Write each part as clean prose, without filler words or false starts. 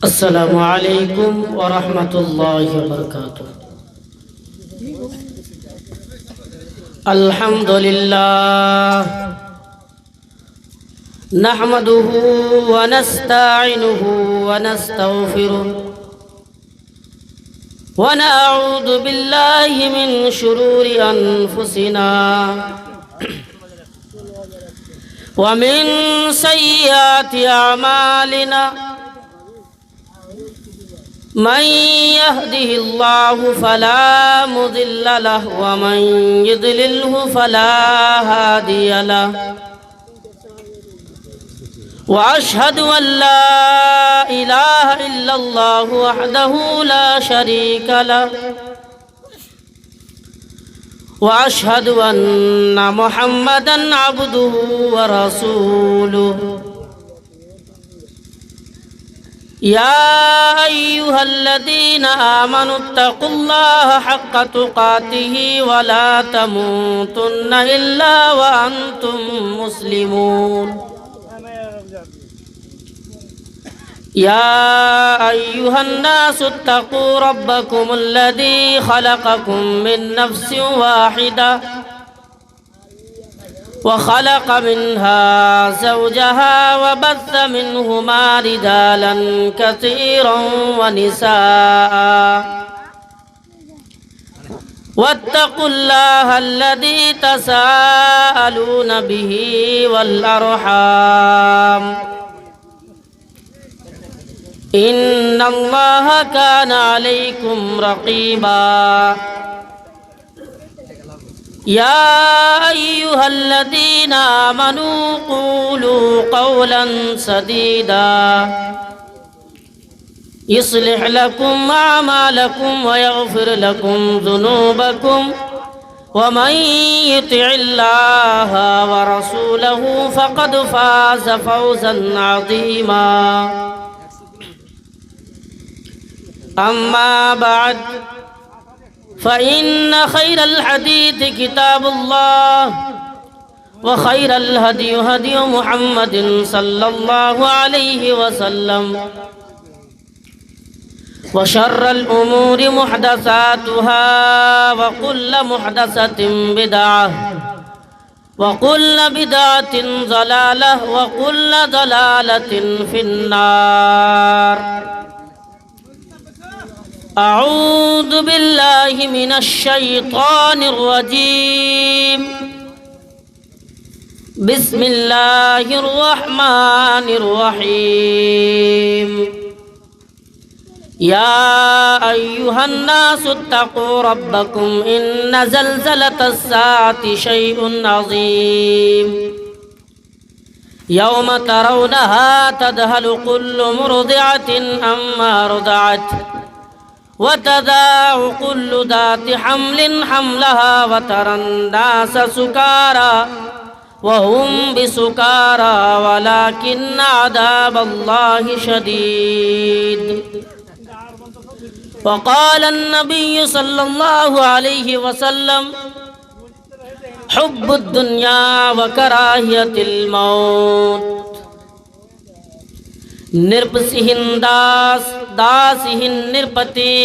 السلام علیکم ورحمۃ اللہ وبرکاتہ۔ الحمد للہ نحمده ونستعینه ونستغفره ونعوذ باللہ من شرور انفسنا ومن سیئات اعمالنا، من يهده الله فلا مضل له ومن يضلله فلا هادي له، وأشهد أن لا إله إلا الله وحده لا شريك له، وأشهد أن محمدًا عبده ورسوله۔ يا أيها الذين آمنوا اتقوا الله حق تقاته ولا تموتن إلا وأنتم مسلمون۔ يا أيها الناس اتقوا ربكم الذي خلقكم من نفس واحدة وخلق منها زوجها وبث منهما رجالا كثيرا ونساء، واتقوا الله الذي تساءلون به والأرحام، إن الله كان عليكم رقيبا۔ يا أيها الذين آمنوا قولوا قولا سديدا يصلح لكم أعمالكم ويغفر لكم ذنوبكم، ومن يطع الله ورسوله فقد فاز فوزا عظيما۔ أما بعد، فإن خير الحديث كتاب الله، وخير الهدي هدي محمد صلى الله عليه وسلم، وشر الأمور محدثاتها، وكل محدثة بدعة، وكل بدعة ضلالة، وكل ضلالة في النار۔ أعوذ بالله من الشيطان الرجيم، بسم الله الرحمن الرحيم۔ يا أيها الناس اتقوا ربكم إن زلزلة الساعة شيء عظيم، يوم ترونها تذهل كل مرضعة عما رضعت، وتضع كل ذات حمل حملها، وترى الناس سكارى وهم بسكارى ولكن عذاب الله شديد۔ وقال النبي صلى الله عليه وسلم: حب الدنيا وكراهية الموت، نرپسہن داسہن نرپتی،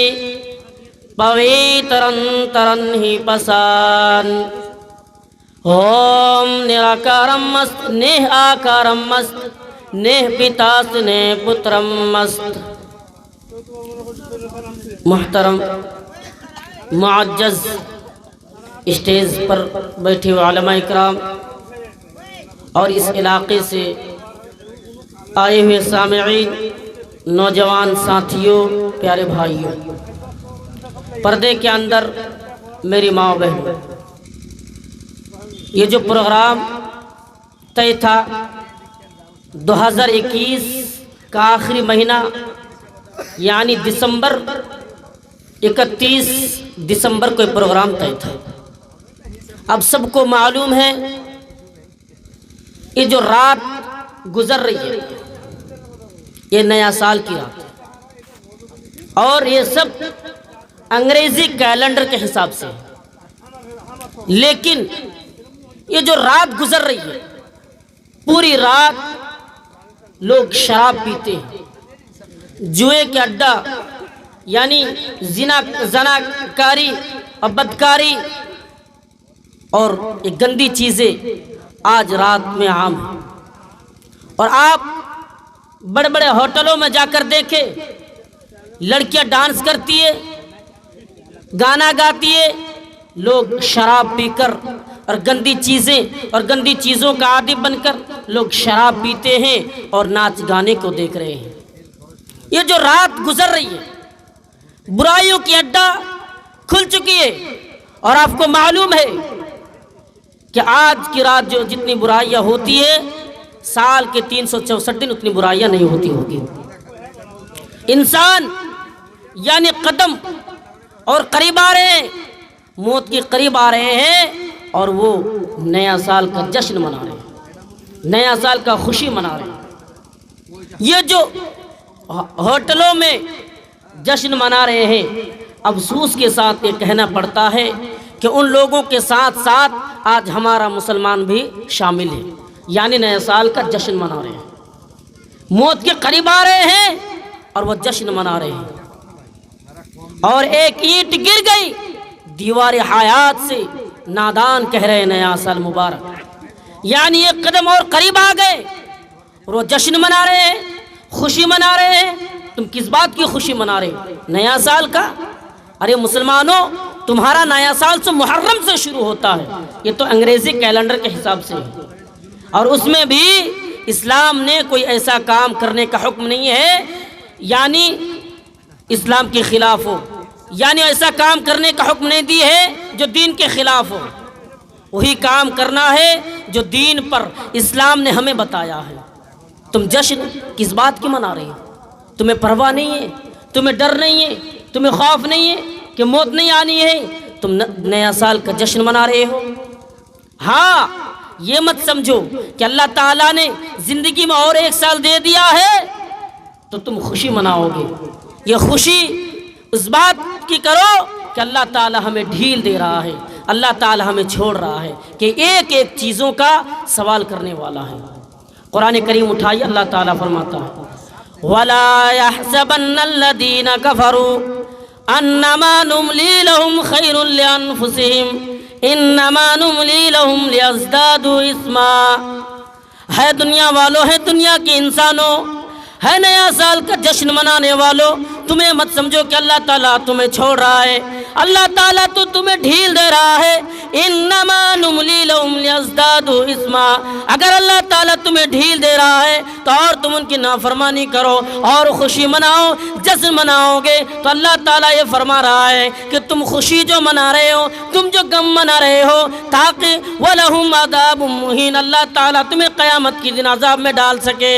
پویترن ترن ہی پسان، اوم نراکارم مست نیہ آکارم مست، نیہ پیتاس نے پترم مست۔ محترم معجز اسٹیج پر بیٹھے ہوئے علماء اکرام اور اس علاقے سے آئے ہوئے سامعین، نوجوان ساتھیوں، پیارے بھائیوں، پردے کے اندر میری ماں بہن، یہ جو پروگرام طے تھا 2021 کا آخری مہینہ یعنی دسمبر 31 دسمبر کو یہ پروگرام طے تھا۔ اب سب کو معلوم ہے یہ جو رات گزر رہی ہے یہ نیا سال کی رات ہے، اور یہ سب انگریزی کیلنڈر کے حساب سے، لیکن یہ جو رات گزر رہی ہے پوری رات لوگ شراب پیتے ہیں، جوئے کے اڈا یعنی زناکاری اور بدکاری اور یہ گندی چیزیں آج رات میں عام ہیں۔ اور آپ بڑے بڑے ہوٹلوں میں جا کر دیکھیں، لڑکیاں ڈانس کرتی ہے، گانا گاتی ہے، لوگ شراب پی کر اور گندی چیزیں اور گندی چیزوں کا عادی بن کر لوگ شراب پیتے ہیں اور ناچ گانے کو دیکھ رہے ہیں۔ یہ جو رات گزر رہی ہے، برائیوں کی اڈا کھل چکی ہے، اور آپ کو معلوم ہے کہ آج کی رات جو جتنی برائیاں ہوتی ہے، سال کے 364 دن اتنی برائیاں نہیں ہوتی ہوگی۔ انسان یعنی قدم اور قریب آ رہے ہیں، موت کے قریب آ رہے ہیں، اور وہ نیا سال کا جشن منا رہے ہیں، نیا سال کا خوشی منا رہے ہیں۔ یہ جو ہوٹلوں میں جشن منا رہے ہیں، افسوس کے ساتھ یہ کہنا پڑتا ہے کہ ان لوگوں کے ساتھ ساتھ آج ہمارا مسلمان بھی شامل ہے، یعنی نئے سال کا جشن منا رہے ہیں، موت کے قریب آ رہے ہیں اور وہ جشن منا رہے ہیں۔ اور ایک اینٹ گر گئی دیوار حیات سے، نادان کہہ رہے ہیں نیا سال مبارک، یعنی ایک قدم اور قریب آ گئے اور وہ جشن منا رہے ہیں، خوشی منا رہے ہیں۔ تم کس بات کی خوشی منا رہے ہیں؟ نیا سال کا؟ ارے مسلمانوں، تمہارا نیا سال تو محرم سے شروع ہوتا ہے، یہ تو انگریزی کیلنڈر کے حساب سے ہے، اور اس میں بھی اسلام نے کوئی ایسا کام کرنے کا حکم نہیں ہے یعنی اسلام کے خلاف ہو، یعنی ایسا کام کرنے کا حکم نہیں دی ہے جو دین کے خلاف ہو۔ وہی کام کرنا ہے جو دین پر اسلام نے ہمیں بتایا ہے۔ تم جشن کس بات کی منا رہے ہو؟ تمہیں پرواہ نہیں ہے، تمہیں ڈر نہیں ہے، تمہیں خوف نہیں ہے کہ موت نہیں آنی ہے، تم نیا سال کا جشن منا رہے ہو۔ ہاں، یہ مت سمجھو کہ اللہ تعالیٰ نے زندگی میں اور ایک سال دے دیا ہے تو تم خوشی مناؤ گے۔ یہ خوشی اس بات کی کرو کہ اللہ تعالیٰ ہمیں ڈھیل دے رہا ہے، اللہ تعالیٰ ہمیں چھوڑ رہا ہے کہ ایک ایک چیزوں کا سوال کرنے والا ہے۔ قرآن کریم اٹھائیے، اللہ تعالیٰ فرماتا ہے وَلَا يَحْسَبَنَّ الَّذِينَ كَفَرُوا أَنَّمَا نُمْلِي لَهُمْ خَيْرٌ لِأَنفُسِهِمْ إِنَّمَا نُمْلِي لَهُمْ لِيَزْدَادُوا إِثْمًا۔ ہے دنیا والوں، ہے دنیا کے انسانوں، ہے نیا سال کا جشن منانے والوں، تمہیں مت سمجھو کہ اللہ تعالیٰ تمہیں چھوڑ رہا ہے، اللہ تعالیٰ تو تمہیں ڈھیل دے رہا ہے۔ انما نملی لہم لیزدادوا اثما، اگر اللہ تعالیٰ تمہیں ڈھیل دے رہا ہے تو اور تم ان کی نافرمانی کرو اور خوشی مناؤ، جشن مناؤ گے تو اللہ تعالیٰ یہ فرما رہا ہے کہ تم خوشی جو منا رہے ہو، تم جو غم منا رہے ہو، تاکہ وَلَهُمْ عَذَابٌ مُّهِينٌ، اللہ تعالیٰ تمہیں قیامت کی دن عذاب میں ڈال سکے۔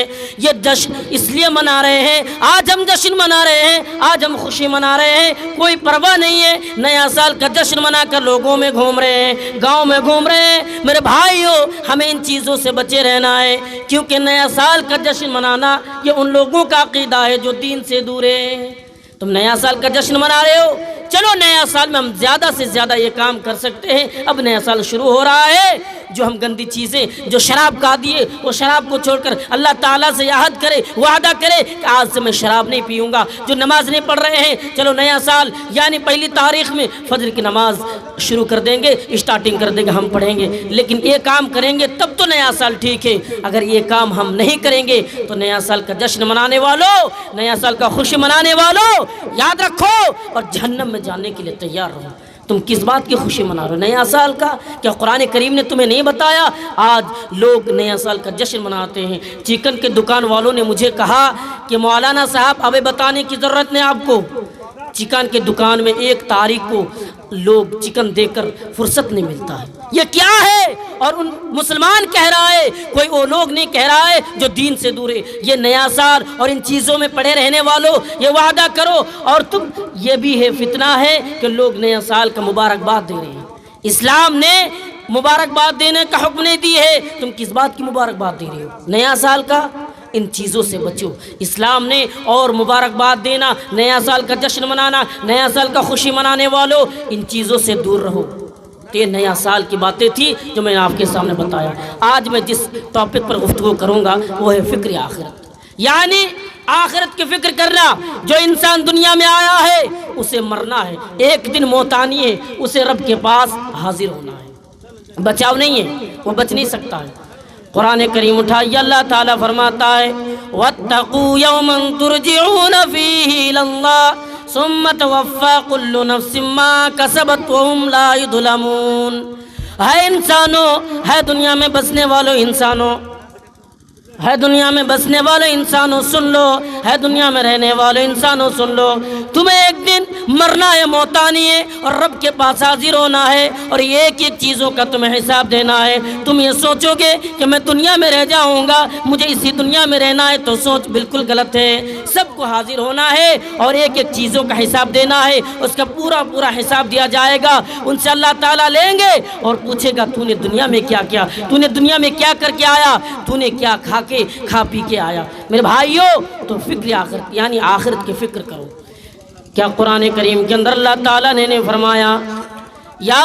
یہ جشن اس لیے منا رہے ہیں، آج ہم جشن منا رہے ہیں، آج ہم خوشی منا رہے ہیں، کوئی پرواہ نہیں ہے، نیا سال کا جشن منا کر لوگوں میں گھوم رہے ہیں، گاؤں میں گھوم رہے ہیں۔ میرے بھائیو، ہمیں ان چیزوں سے بچے رہنا ہے، کیونکہ نیا سال کا جشن منانا یہ ان لوگوں کا عقیدہ ہے جو دین سے دور ہیں۔ تم نیا سال کا جشن منا رہے ہو، چلو نیا سال میں ہم زیادہ سے زیادہ یہ کام کر سکتے ہیں۔ اب نیا سال شروع ہو رہا ہے، جو ہم گندی چیزیں، جو شراب کا دیے، وہ شراب کو چھوڑ کر اللہ تعالیٰ سے عہد کرے، وعدہ کرے کہ آج سے میں شراب نہیں پیوں گا۔ جو نماز نہیں پڑھ رہے ہیں، چلو نیا سال یعنی پہلی تاریخ میں فجر کی نماز شروع کر دیں گے، اسٹارٹنگ کر دیں گے، ہم پڑھیں گے، لیکن یہ کام کریں گے تب تو نیا سال ٹھیک ہے۔ اگر یہ کام ہم نہیں کریں گے تو نیا سال کا جشن منانے والوں، نیا سال کا خوشی منانے والوں، یاد رکھو اور جہنم میں جانے کے لیے تیار رہو۔ تم کس بات کی خوشی منا رہے ہو؟ نیا سال کا؟ کیا قرآن کریم نے تمہیں نہیں بتایا؟ آج لوگ نیا سال کا جشن مناتے ہیں۔ چکن کے دکان والوں نے مجھے کہا کہ مولانا صاحب ابھی بتانے کی ضرورت نہیں آپ کو، چکن کے دکان میں 1 تاریخ کو لوگ چکن دے کر فرصت نہیں ملتا ہے۔ یہ کیا ہے؟ اور ان مسلمان کہہ رہا ہے، کوئی وہ لوگ نہیں کہہ رہا ہے جو دین سے دور ہے۔ یہ نیا سال اور ان چیزوں میں پڑے رہنے والوں، یہ وعدہ کرو، اور تم یہ بھی ہے فتنہ ہے کہ لوگ نیا سال کا مبارکباد دے رہے ہیں۔ اسلام نے مبارکباد دینے کا حکم نہیں دی ہے، تم کس بات کی مبارکباد دے رہے ہو؟ نیا سال کا؟ ان چیزوں سے بچو۔ اسلام نے اور مبارکباد دینا، نیا سال کا جشن منانا، نیا سال کا خوشی منانے والوں، ان چیزوں سے دور رہو۔ یہ نیا سال کی باتیں تھی جو میں نے آپ کے سامنے بتایا۔ آج میں جس ٹاپک پر گفتگو کروں گا وہ ہے فکر آخرت، یعنی آخرت کی فکر کرنا. جو انسان دنیا میں آیا ہے اسے مرنا ہے، ایک دن موت آنی ہے، اسے رب کے پاس حاضر ہونا ہے. بچاؤ نہیں ہے، وہ بچ نہیں سکتا ہے. قرآن کریم اٹھائیے، اللہ تعالیٰ فرماتا ہے وَاتَّقُوا يَوْمًا تُرْجِعُونَ فِيهِ إِلَى اللَّهِ ثُمَّ تُوَفَّى كُلُّ نَفْسٍ مَّا كَسَبَتْ وَهُمْ لَا يُظْلَمُونَ. ہے انسانوں، ہے دنیا میں بسنے والوں انسانوں، ہے دنیا میں بسنے والے انسانوں سن لو، ہے دنیا میں رہنے والے انسانوں سن لو، تمہیں ایک دن مرنا ہے، موت آنی ہے اور رب کے پاس حاضر ہونا ہے، اور یہ ایک ایک چیزوں کا تمہیں حساب دینا ہے. تم یہ سوچو گے کہ میں دنیا میں رہ جاؤں گا، مجھے اسی دنیا میں رہنا ہے، تو سوچ بالکل غلط ہے. سب کو حاضر ہونا ہے اور ایک ایک چیزوں کا حساب دینا ہے. اس کا پورا پورا حساب دیا جائے گا. ان سے اللہ تعالیٰ لیں گے اور پوچھے گا تو نے دنیا میں کیا کیا، تو نے دنیا میں کیا کر کے آیا، تو نے کیا کھا پی کے آیا. میرے بھائیوں، تو فکر آخرت یعنی آخرت کی فکر کرو. کیا قرآن کریم کے اندر اللہ تعالیٰ نے فرمایا یا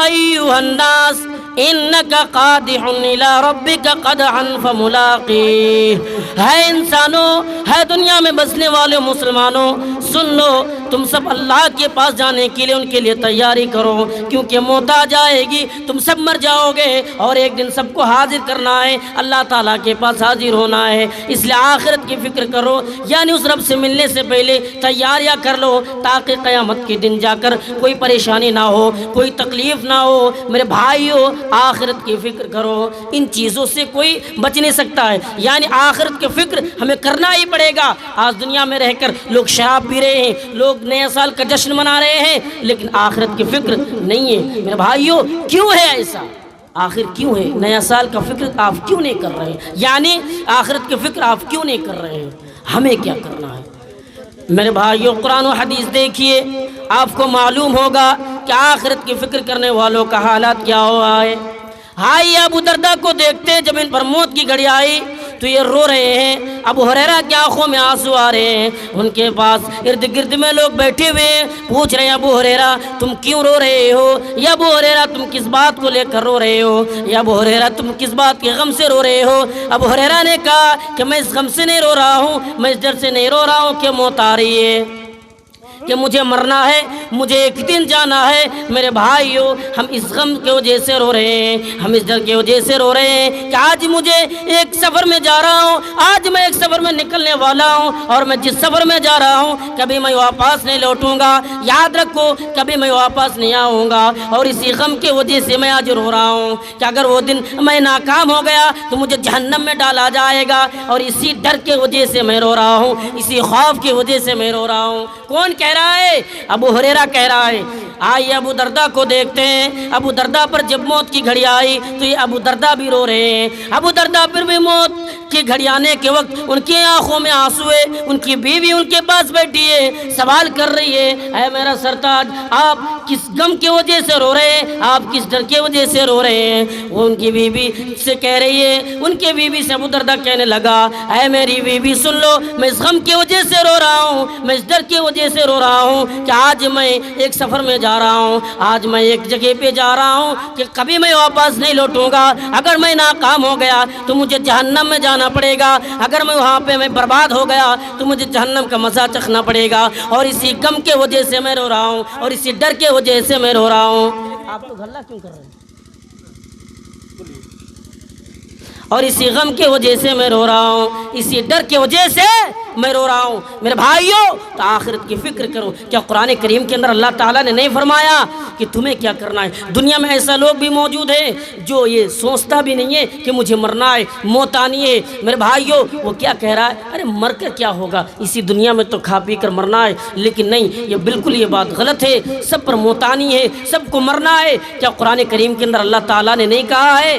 ایھا الناس انک قادح الی ربک قدحا فملاقیہ. ہے انسانوں، ہے دنیا میں بسنے والے مسلمانوں سن لو، تم سب اللہ کے پاس جانے کے لیے ان کے لیے تیاری کرو، کیونکہ موت آ جائے گی، تم سب مر جاؤ گے اور ایک دن سب کو حاضر کرنا ہے، اللہ تعالیٰ کے پاس حاضر ہونا ہے. اس لیے آخرت کی فکر کرو، یعنی اس رب سے ملنے سے پہلے تیاریاں کر لو، تاکہ قیامت کے دن جا کر کوئی پریشانی نہ ہو، کوئی تکلیف نہ ہو. میرے بھائیوں، آخرت کی فکر کرو. ان چیزوں سے کوئی بچ نہیں سکتا ہے، یعنی آخرت کی فکر ہمیں کرنا ہی پڑے گا. آج دنیا میں رہ کر لوگ شراب پی رہے ہیں، لوگ نئے سال کا جشن منا رہے ہیں، لیکن آخرت کی فکر نہیں ہے. میرے بھائیوں، کیوں ہے ایسا؟ آخر کیوں ہے؟ نیا سال کا فکر آپ کیوں نہیں کر رہے ہیں؟ یعنی آخرت کی فکر آپ کیوں نہیں کر رہے ہیں؟ ہمیں کیا کرنا ہے؟ میرے بھائیوں، قرآن و حدیث دیکھیے، آپ کو معلوم ہوگا کہ آخرت کی فکر کرنے والوں کا حالات کیا ہوا ہے. ہائی ابو دردہ کو دیکھتے جب ان پر موت کی گھڑی آئی تو یہ رو رہے ہیں. ابو ہریرہ کی آنکھوں میں آنسو آ رہے ہیں. ان کے پاس ارد گرد میں لوگ بیٹھے ہوئے ہیں، پوچھ رہے ہیں ابو ہریرہ تم کیوں رو رہے ہو، یا ابو ہریرہ تم کس بات کو لے کر رو رہے ہو، یا ابو ہریرہ تم کس بات کے غم سے رو رہے ہو. ابو ہریرہ نے کہا کہ میں اس غم سے نہیں رو رہا ہوں، میں اس ڈر سے نہیں رو رہا ہوں کہ موت آ رہی ہے، کہ مجھے مرنا ہے، مجھے ایک دن جانا ہے. میرے بھائیوں، ہم اس غم کی وجہ سے رو رہے ہیں، ہم اس ڈر کی وجہ سے رو رہے ہیں کہ آج مجھے ایک سفر میں جا رہا ہوں، آج میں ایک سفر میں نکلنے والا ہوں، اور میں جس سفر میں جا رہا ہوں کبھی میں واپس نہیں لوٹوں گا. یاد رکھو، کبھی میں واپس نہیں آؤں گا. اور اسی غم کی وجہ سے میں آج رو رہا ہوں کہ اگر وہ دن میں ناکام ہو گیا تو مجھے جہنم میں ڈالا جائے گا. اور اسی ڈر کی وجہ سے میں رو رہا ہوں، اسی خوف کی وجہ سے میں رو رہا ہوں. کون کہہ رہا ہے؟ ابو ہریرہ کہہ رہا ہے. آئیے ابو دردہ کو دیکھتے ہیں. ابو دردہ پر جب موت کی گھڑی آئی تو یہ ابو دردہ بھی رو رہے ہیں. ابو دردہ پر بھی موت کی گھڑی آنے کے وقت ان کی آنکھوں میں آنسو ہے. ان کی بیوی ان کے پاس بیٹھی ہے، سوال کر رہی ہے اے میرا سرتاج، آپ کس غم کی وجہ سے رو رہے ہیں، آپ کس ڈر کی وجہ سے رو رہے ہیں؟ وہ ان کی بیوی سے کہہ رہی ہے، ان کے بیوی سے ابو دردہ کہنے لگا اے میری بیوی سن لو، میں اس غم کی وجہ سے رو رہا ہوں، میں اس ڈر کی وجہ سے رو رہا ہوں کہ آج میں ایک سفر میں جا رہا ہوں، آج میں ایک جگہ پہ جا رہا ہوں کہ کبھی میں واپس نہیں لوٹوں گا. اگر میں ناکام ہو گیا تو مجھے جہنم میں جانا پڑے گا، اگر میں وہاں پہ میں برباد ہو گیا تو مجھے جہنم کا مزہ چکھنا پڑے گا. اور اسی غم کے وجہ سے میں رو رہا ہوں، اور اسی ڈر کے وجہ سے میں رو رہا ہوں. آپ لوگ ہلہ کیوں کر رہے ہیں؟ اور اسی غم کی وجہ سے میں رو رہا ہوں، اسی ڈر کی وجہ سے میں رو رہا ہوں. میرے بھائیوں، تو آخرت کی فکر کرو. کیا قرآن کریم کے اندر اللہ تعالیٰ نے نہیں فرمایا کہ تمہیں کیا کرنا ہے؟ دنیا میں ایسا لوگ بھی موجود ہیں جو یہ سوچتا بھی نہیں ہے کہ مجھے مرنا ہے، موت آنی ہے. میرے بھائیوں، وہ کیا کہہ رہا ہے؟ ارے مر کر کیا ہوگا، اسی دنیا میں تو کھا پی کر مرنا ہے. لیکن نہیں، یہ بالکل یہ بات غلط ہے. سب پر موت آنی ہے، سب کو مرنا ہے. کیا قرآن کریم کے اندر اللہ تعالیٰ نے نہیں کہا ہے؟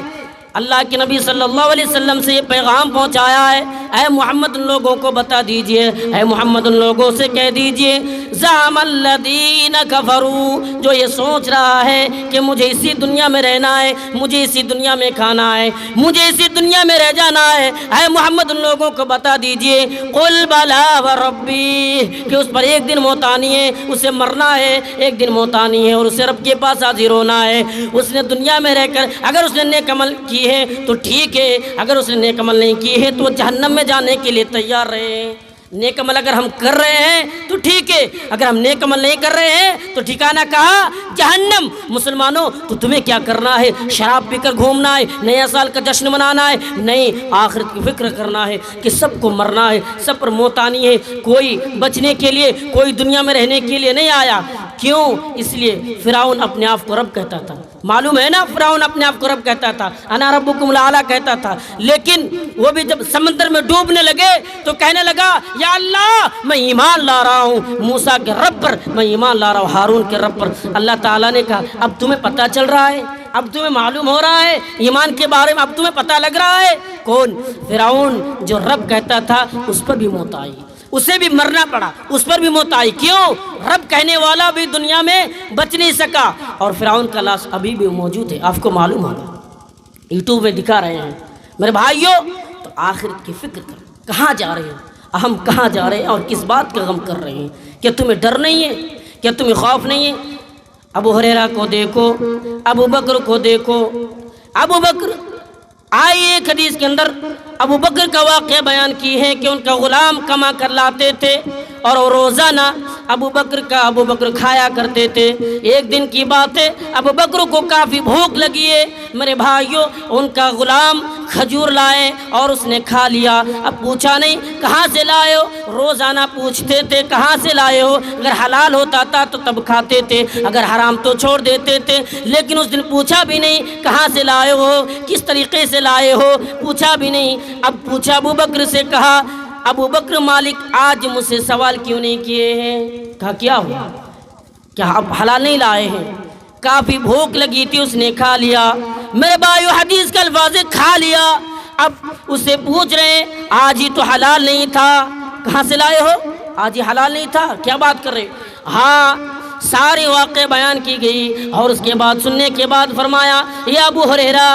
اللہ کے نبی صلی اللہ علیہ وسلم سے یہ پیغام پہنچایا ہے، اے محمد ان لوگوں کو بتا دیجئے، اے محمد ان لوگوں سے کہہ دیجئے زعم الذین کفروا، جو یہ سوچ رہا ہے کہ مجھے اسی دنیا میں رہنا ہے، مجھے اسی دنیا میں کھانا ہے، مجھے اسی دنیا میں رہ جانا ہے، اے محمد ان لوگوں کو بتا دیجئے قل بلا وربی، کہ اس پر ایک دن موت آنی ہے، اسے مرنا ہے، ایک دن موت آنی ہے اور اسے رب کے پاس حاضر ہونا ہے. اس نے دنیا میں رہ کر اگر اس نے نیک عمل کی ہے تو ٹھیک ہے، اگر اس نے نیک عمل نہیں کی ہے تو جہنم میں جانے کے لیے تیار رہے. نیک عمل اگر ہم کر رہے ہیں تو ٹھیک ہے، اگر ہم نیک عمل نہیں کر رہے ہیں تو ٹھکانہ کہا جہنم۔ مسلمانوں تو تمہیں کیا کرنا ہے؟ شراب پی کر گھومنا ہے، نیا سال کا جشن منانا ہے؟ نہیں، آخرت کی فکر کرنا ہے کہ سب کو مرنا ہے، سب پر موت آنی ہے، کوئی بچنے کے لیے، کوئی دنیا میں رہنے کے لیے نہیں آیا۔ کیوں؟ اس لیے فرعون اپنے آپ کو رب کہتا تھا، معلوم ہے نا، فرعون اپنے آپ کو رب کہتا تھا، انا ربکم الاعلی کہتا تھا، لیکن وہ بھی جب سمندر میں ڈوبنے لگے تو کہنے لگا یا اللہ میں ایمان لا رہا ہوں موسیٰ کے رب پر، میں ایمان لا رہا ہوں ہارون کے رب پر۔ اللہ تعالیٰ نے کہا اب تمہیں پتہ چل رہا ہے، اب تمہیں معلوم ہو رہا ہے ایمان کے بارے میں، اب تمہیں پتہ لگ رہا ہے۔ کون؟ فرعون جو رب کہتا تھا اس پر بھی موت آئی، اسے بھی مرنا پڑا، اس پر بھی موت آئی۔ کیوں؟ رب کہنے والا بھی دنیا میں بچ نہیں سکا، اور فرعون کا لاش ابھی بھی موجود ہے، آپ کو معلوم ہوگا، یوٹیوب میں دکھا رہے ہیں۔ میرے بھائیوں تو آخرت کی فکر کر، کہاں جا رہے ہیں، ہم کہاں جا رہے ہیں اور کس بات کا غم کر رہے ہیں؟ کیا تمہیں ڈر نہیں ہے؟ کیا تمہیں خوف نہیں ہے؟ ابو ہریرہ کو دیکھو، ابو بکر کو دیکھو۔ ابو بکر آئیے، ایک حدیث کے اندر ابو بکر کا واقعہ بیان کی ہے کہ ان کا غلام کما کر لاتے تھے اور روزانہ ابو بکر کھایا کرتے تھے۔ ایک دن کی بات ہے، ابو بکر کو کافی بھوک لگی ہے، میرے بھائیوں ان کا غلام کھجور لائے اور اس نے کھا لیا۔ اب پوچھا نہیں کہاں سے لائے ہو، روزانہ پوچھتے تھے کہاں سے لائے ہو، اگر حلال ہوتا تھا تو تب کھاتے تھے، اگر حرام تو چھوڑ دیتے تھے، لیکن اس دن پوچھا بھی نہیں کہاں سے لائے ہو، کس طریقے سے لائے ہو، پوچھا بھی نہیں۔ اب پوچھا ابو بکر سے، کہا ابو بکر مالک آج مجھ سے سوال کیوں نہیں کیے ہیں؟ کہا کیا ہوا، کیا اب حلال نہیں لائے ہیں؟ کافی بھوک لگی تھی، اس نے کھا لیا۔ میرے بھائیو حدیث کا الفاظ ہے کھا لیا۔ اب اس سے پوچھ رہے ہیں آج ہی تو حلال نہیں تھا، کہاں سے لائے ہو؟ آج ہی حلال نہیں تھا، کیا بات کر رہے؟ ہاں، سارے واقعے بیان کی گئی اور اس کے بعد سننے کے بعد فرمایا یا ابو ہریرہ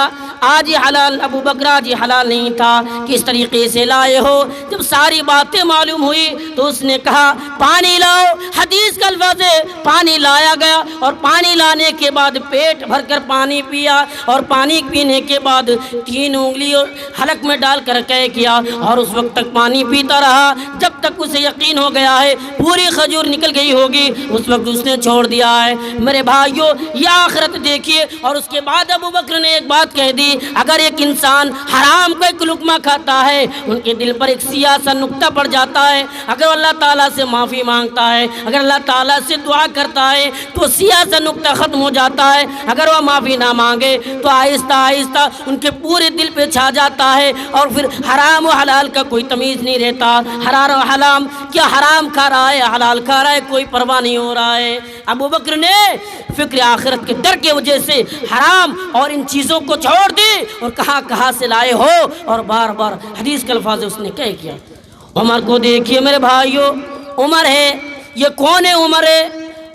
آج ہی حلال، ابو بکر آج ہی حلال نہیں تھا، کس طریقے سے لائے ہو؟ جب ساری باتیں معلوم ہوئی تو اس نے کہا پانی لاؤ۔ حدیث کا الفاظ ہے پانی لایا گیا اور پانی لانے کے بعد پیٹ بھر کر پانی پیا، اور پانی پینے کے بعد 3 انگلی حلق میں ڈال کر قے کیا، اور اس وقت تک پانی پیتا رہا جب تک اسے یقین ہو گیا ہے پوری کھجور نکل گئی ہوگی، اس وقت اس نے چھوڑ دیا ہے۔ میرے بھائیوں یہ آخرت دیکھیے۔ اور اس کے بعد ابو بکر نے ایک بات کہہ دی، اگر ایک انسان حرام کا ایک لقمہ کھاتا ہے ان کے دل پر ایک سیاہ سا نقطہ پڑ جاتا ہے، اگر اللہ تعالیٰ سے معافی مانگتا ہے، اگر اللہ تعالیٰ سے دعا کرتا ہے تو سیاہ سا نقطہ ختم ہو جاتا ہے، اگر وہ معافی نہ مانگے تو آہستہ آہستہ ان کے پورے دل پہ چھا جاتا ہے، اور پھر حرام و حلال کا کوئی تمیز نہیں رہتا۔ حرام و حرام، کیا حرام کھا رہا ہے حلال کھا رہا ہے، کوئی پرواہ نہیں ہو رہا ہے۔ ابو بکر نے فکر آخرت کے ڈر کی وجہ سے حرام اور ان چیزوں کو چھوڑ دی اور کہاں سے لائے ہو، اور بار بار حدیث کے الفاظ اس نے کیا۔ عمر کو دیکھیے میرے بھائیوں، عمر ہے، یہ کون ہے عمر ہے؟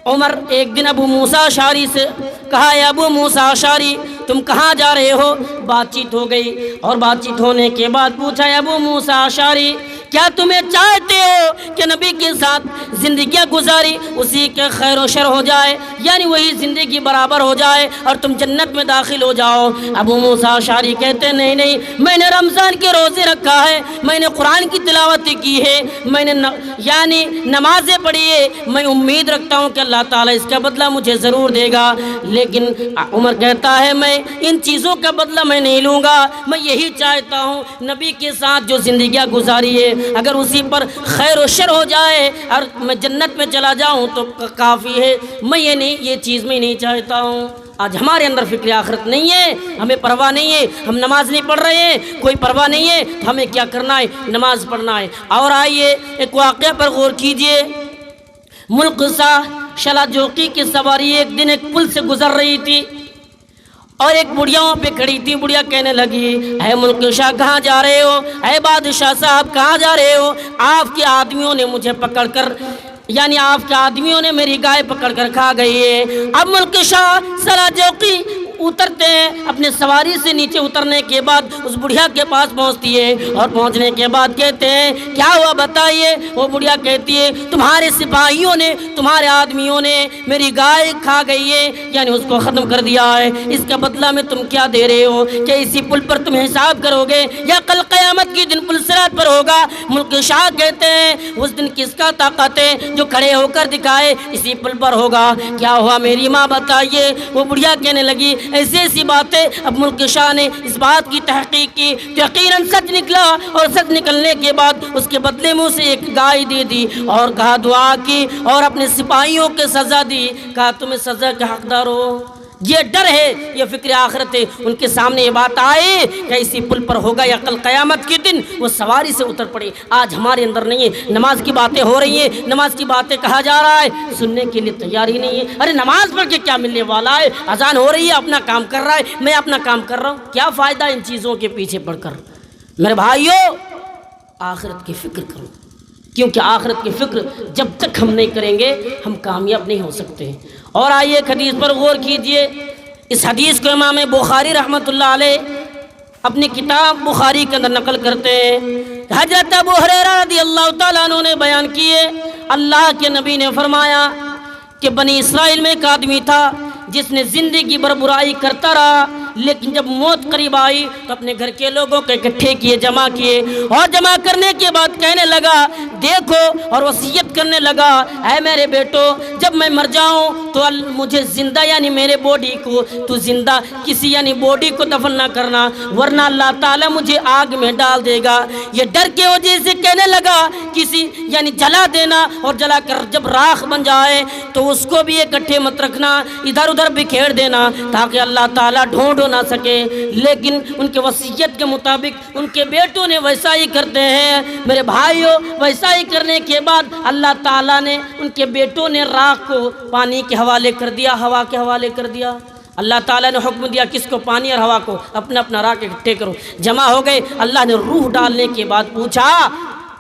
عمر ایک دن ابو موسیٰ اشعری سے کہا یا ابو موسیٰ اشعری تم کہاں جا رہے ہو؟ بات چیت ہو گئی، اور بات چیت ہونے کے بعد پوچھا یا ابو موسیٰ اشعری کیا تمہیں چاہتے ہو کہ نبی کے ساتھ زندگیاں گزاری اسی کے خیر و شر ہو جائے، یعنی وہی زندگی برابر ہو جائے اور تم جنت میں داخل ہو جاؤ؟ ابو موسیٰ اشعری کہتے نہیں، میں نے رمضان کے روزے رکھا ہے، میں نے قرآن کی تلاوت کی ہے، میں نے یعنی نمازیں پڑھی ہے، میں امید رکھتا ہوں کہ اللہ تعالیٰ اس کا بدلہ مجھے ضرور دے گا، لیکن عمر کہتا ہے میں ان چیزوں کا بدلہ میں نہیں لوں گا، میں یہی چاہتا ہوں نبی کے ساتھ جو زندگیاں گزاری ہے اگر اسی پر خیر و شر ہو جائے اور میں جنت میں چلا جاؤں تو کافی ہے، میں یہ چیز میں نہیں چاہتا ہوں۔ آج ہمارے اندر فکر آخرت نہیں ہے، ہمیں پرواہ نہیں ہے، ہم نماز نہیں پڑھ رہے ہیں، کوئی پرواہ نہیں ہے، تو ہمیں کیا کرنا ہے؟ نماز پڑھنا ہے۔ اور آئیے ایک واقعہ پر غور کیجئے، ملک شاہ شلا جوقی کی سواری ایک دن ایک پل سے گزر رہی تھی اور ایک بڑھیا وہاں پہ کھڑی تھی۔ بڑھیا کہنے لگی اے ملک شاہ کہاں جا رہے ہو؟ اے بادشاہ صاحب کہاں جا رہے ہو؟ آپ کے آدمیوں نے مجھے پکڑ کر، یعنی آپ کے آدمیوں نے میری گائے پکڑ کر کھا گئی ہے۔ اب ملک شاہ شلا جوقی اترتے ہیں، اپنے سواری سے نیچے اترنے کے بعد اس بڑھیا کے پاس پہنچتی ہے اور پہنچنے کے بعد کہتے ہیں کیا ہوا بتائیے؟ وہ بڑھیا کہتی ہے تمہارے سپاہیوں نے، تمہارے آدمیوں نے میری گائے کھا گئی ہے، یعنی اس کو ختم کر دیا ہے، اس کا بدلہ میں تم کیا دے رہے ہو؟ کہ اسی پل پر تم حساب کرو گے یا کل قیامت کی دن پل صراط پر ہوگا؟ ملک شاہ کہتے ہیں اس دن کس کا طاقت ہے جو کھڑے ہو کر دکھائے؟ اسی پل پر ہوگا۔ کیا ہوا میری ماں بتائیے؟ وہ بڑھیا کہنے لگی ایسی ایسی باتیں۔ اب ملک شاہ نے اس بات کی تحقیق کی، یقیناً سچ نکلا، اور سچ نکلنے کے بعد اس کے بدلے میں اسے ایک گائے دے دی اور کہا دعا کی اور اپنے سپاہیوں کے سزا دی، کہا تمہیں سزا کے حقدار ہو۔ یہ ڈر ہے، یہ فکر آخرت ہے۔ ان کے سامنے یہ بات آئی کہ اسی پل پر ہوگا یا کل قیامت کے دن وہ سواری سے اتر پڑے۔ آج ہمارے اندر نہیں ہے، نماز کی باتیں ہو رہی ہیں، نماز کی باتیں کہا جا رہا ہے، سننے کے لیے تیاری نہیں ہے۔ ارے نماز پڑھ کے کیا ملنے والا ہے؟ اذان ہو رہی ہے، اپنا کام کر رہا ہے، میں اپنا کام کر رہا ہوں، کیا فائدہ ان چیزوں کے پیچھے پڑھ کر؟ میرے بھائیوں، آخرت کی فکر کرو، کیونکہ آخرت کی فکر جب تک ہم نہیں کریں گے ہم کامیاب نہیں ہو سکتے۔ اور آئیے ایک حدیث پر غور کیجئے۔ اس حدیث کو امام بخاری رحمۃ اللہ علیہ اپنی کتاب بخاری کے اندر نقل کرتے ہیں۔ حضرت ابو ہریرہ رضی اللہ تعالیٰ عنہ نے بیان کیے، اللہ کے نبی نے فرمایا کہ بنی اسرائیل میں ایک آدمی تھا جس نے زندگی بھر برائی کرتا رہا، لیکن جب موت قریب آئی تو اپنے گھر کے لوگوں کو اکٹھے کیے، جمع کیے، اور جمع کرنے کے بعد کہنے لگا دیکھو، اور وصیت کرنے لگا اے میرے بیٹو جب میں مر جاؤں تو مجھے زندہ یعنی میرے باڈی کو تو زندہ کسی یعنی باڈی کو دفن نہ کرنا، ورنہ اللہ تعالیٰ مجھے آگ میں ڈال دے گا۔ یہ ڈر کے وجہ سے کہنے لگا کسی یعنی جلا دینا، اور جلا کر جب راکھ بن جائے تو اس کو بھی اکٹھے مت رکھنا، ادھر ادھر بکھیر دینا تاکہ اللہ تعالیٰ ڈھونڈ نہ سکے۔ لیکن ان کے وصیت کے مطابق ان کے بیٹوں نے ویسا ہی کرتے ہیں۔ میرے بھائیوں، ویسا ہی کرنے کے بعد اللہ تعالیٰ نے ان کے بیٹوں نے راکھ کو پانی کے حوالے کر دیا، ہوا کے حوالے کر دیا۔ اللہ تعالیٰ نے حکم دیا کس کو؟ پانی اور ہوا کو، اپنا اپنا راکھ اکٹھے کرو۔ جمع ہو گئے۔ اللہ نے روح ڈالنے کے بعد پوچھا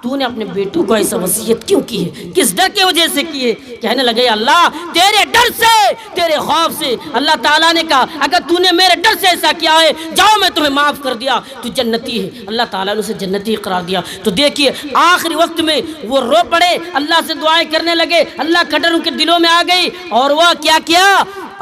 تو نے اپنے بیٹوں کو ایسا وصیت کیوں کی ہے؟ کس ڈر کی وجہ سے کی ہے؟ کہنے لگے اللہ تیرے ڈر سے، تیرے خوف سے۔ اللہ تعالیٰ نے کہا اگر تو نے میرے ڈر سے ایسا کیا ہے جاؤ میں تمہیں معاف کر دیا، تو جنتی ہے۔ اللہ تعالیٰ نے اسے جنتی قرار دیا۔ تو دیکھیے آخری وقت میں وہ رو پڑے، اللہ سے دعائیں کرنے لگے، اللہ کا ڈر ان کے دلوں میں آ گئی، اور وہ کیا کیا؟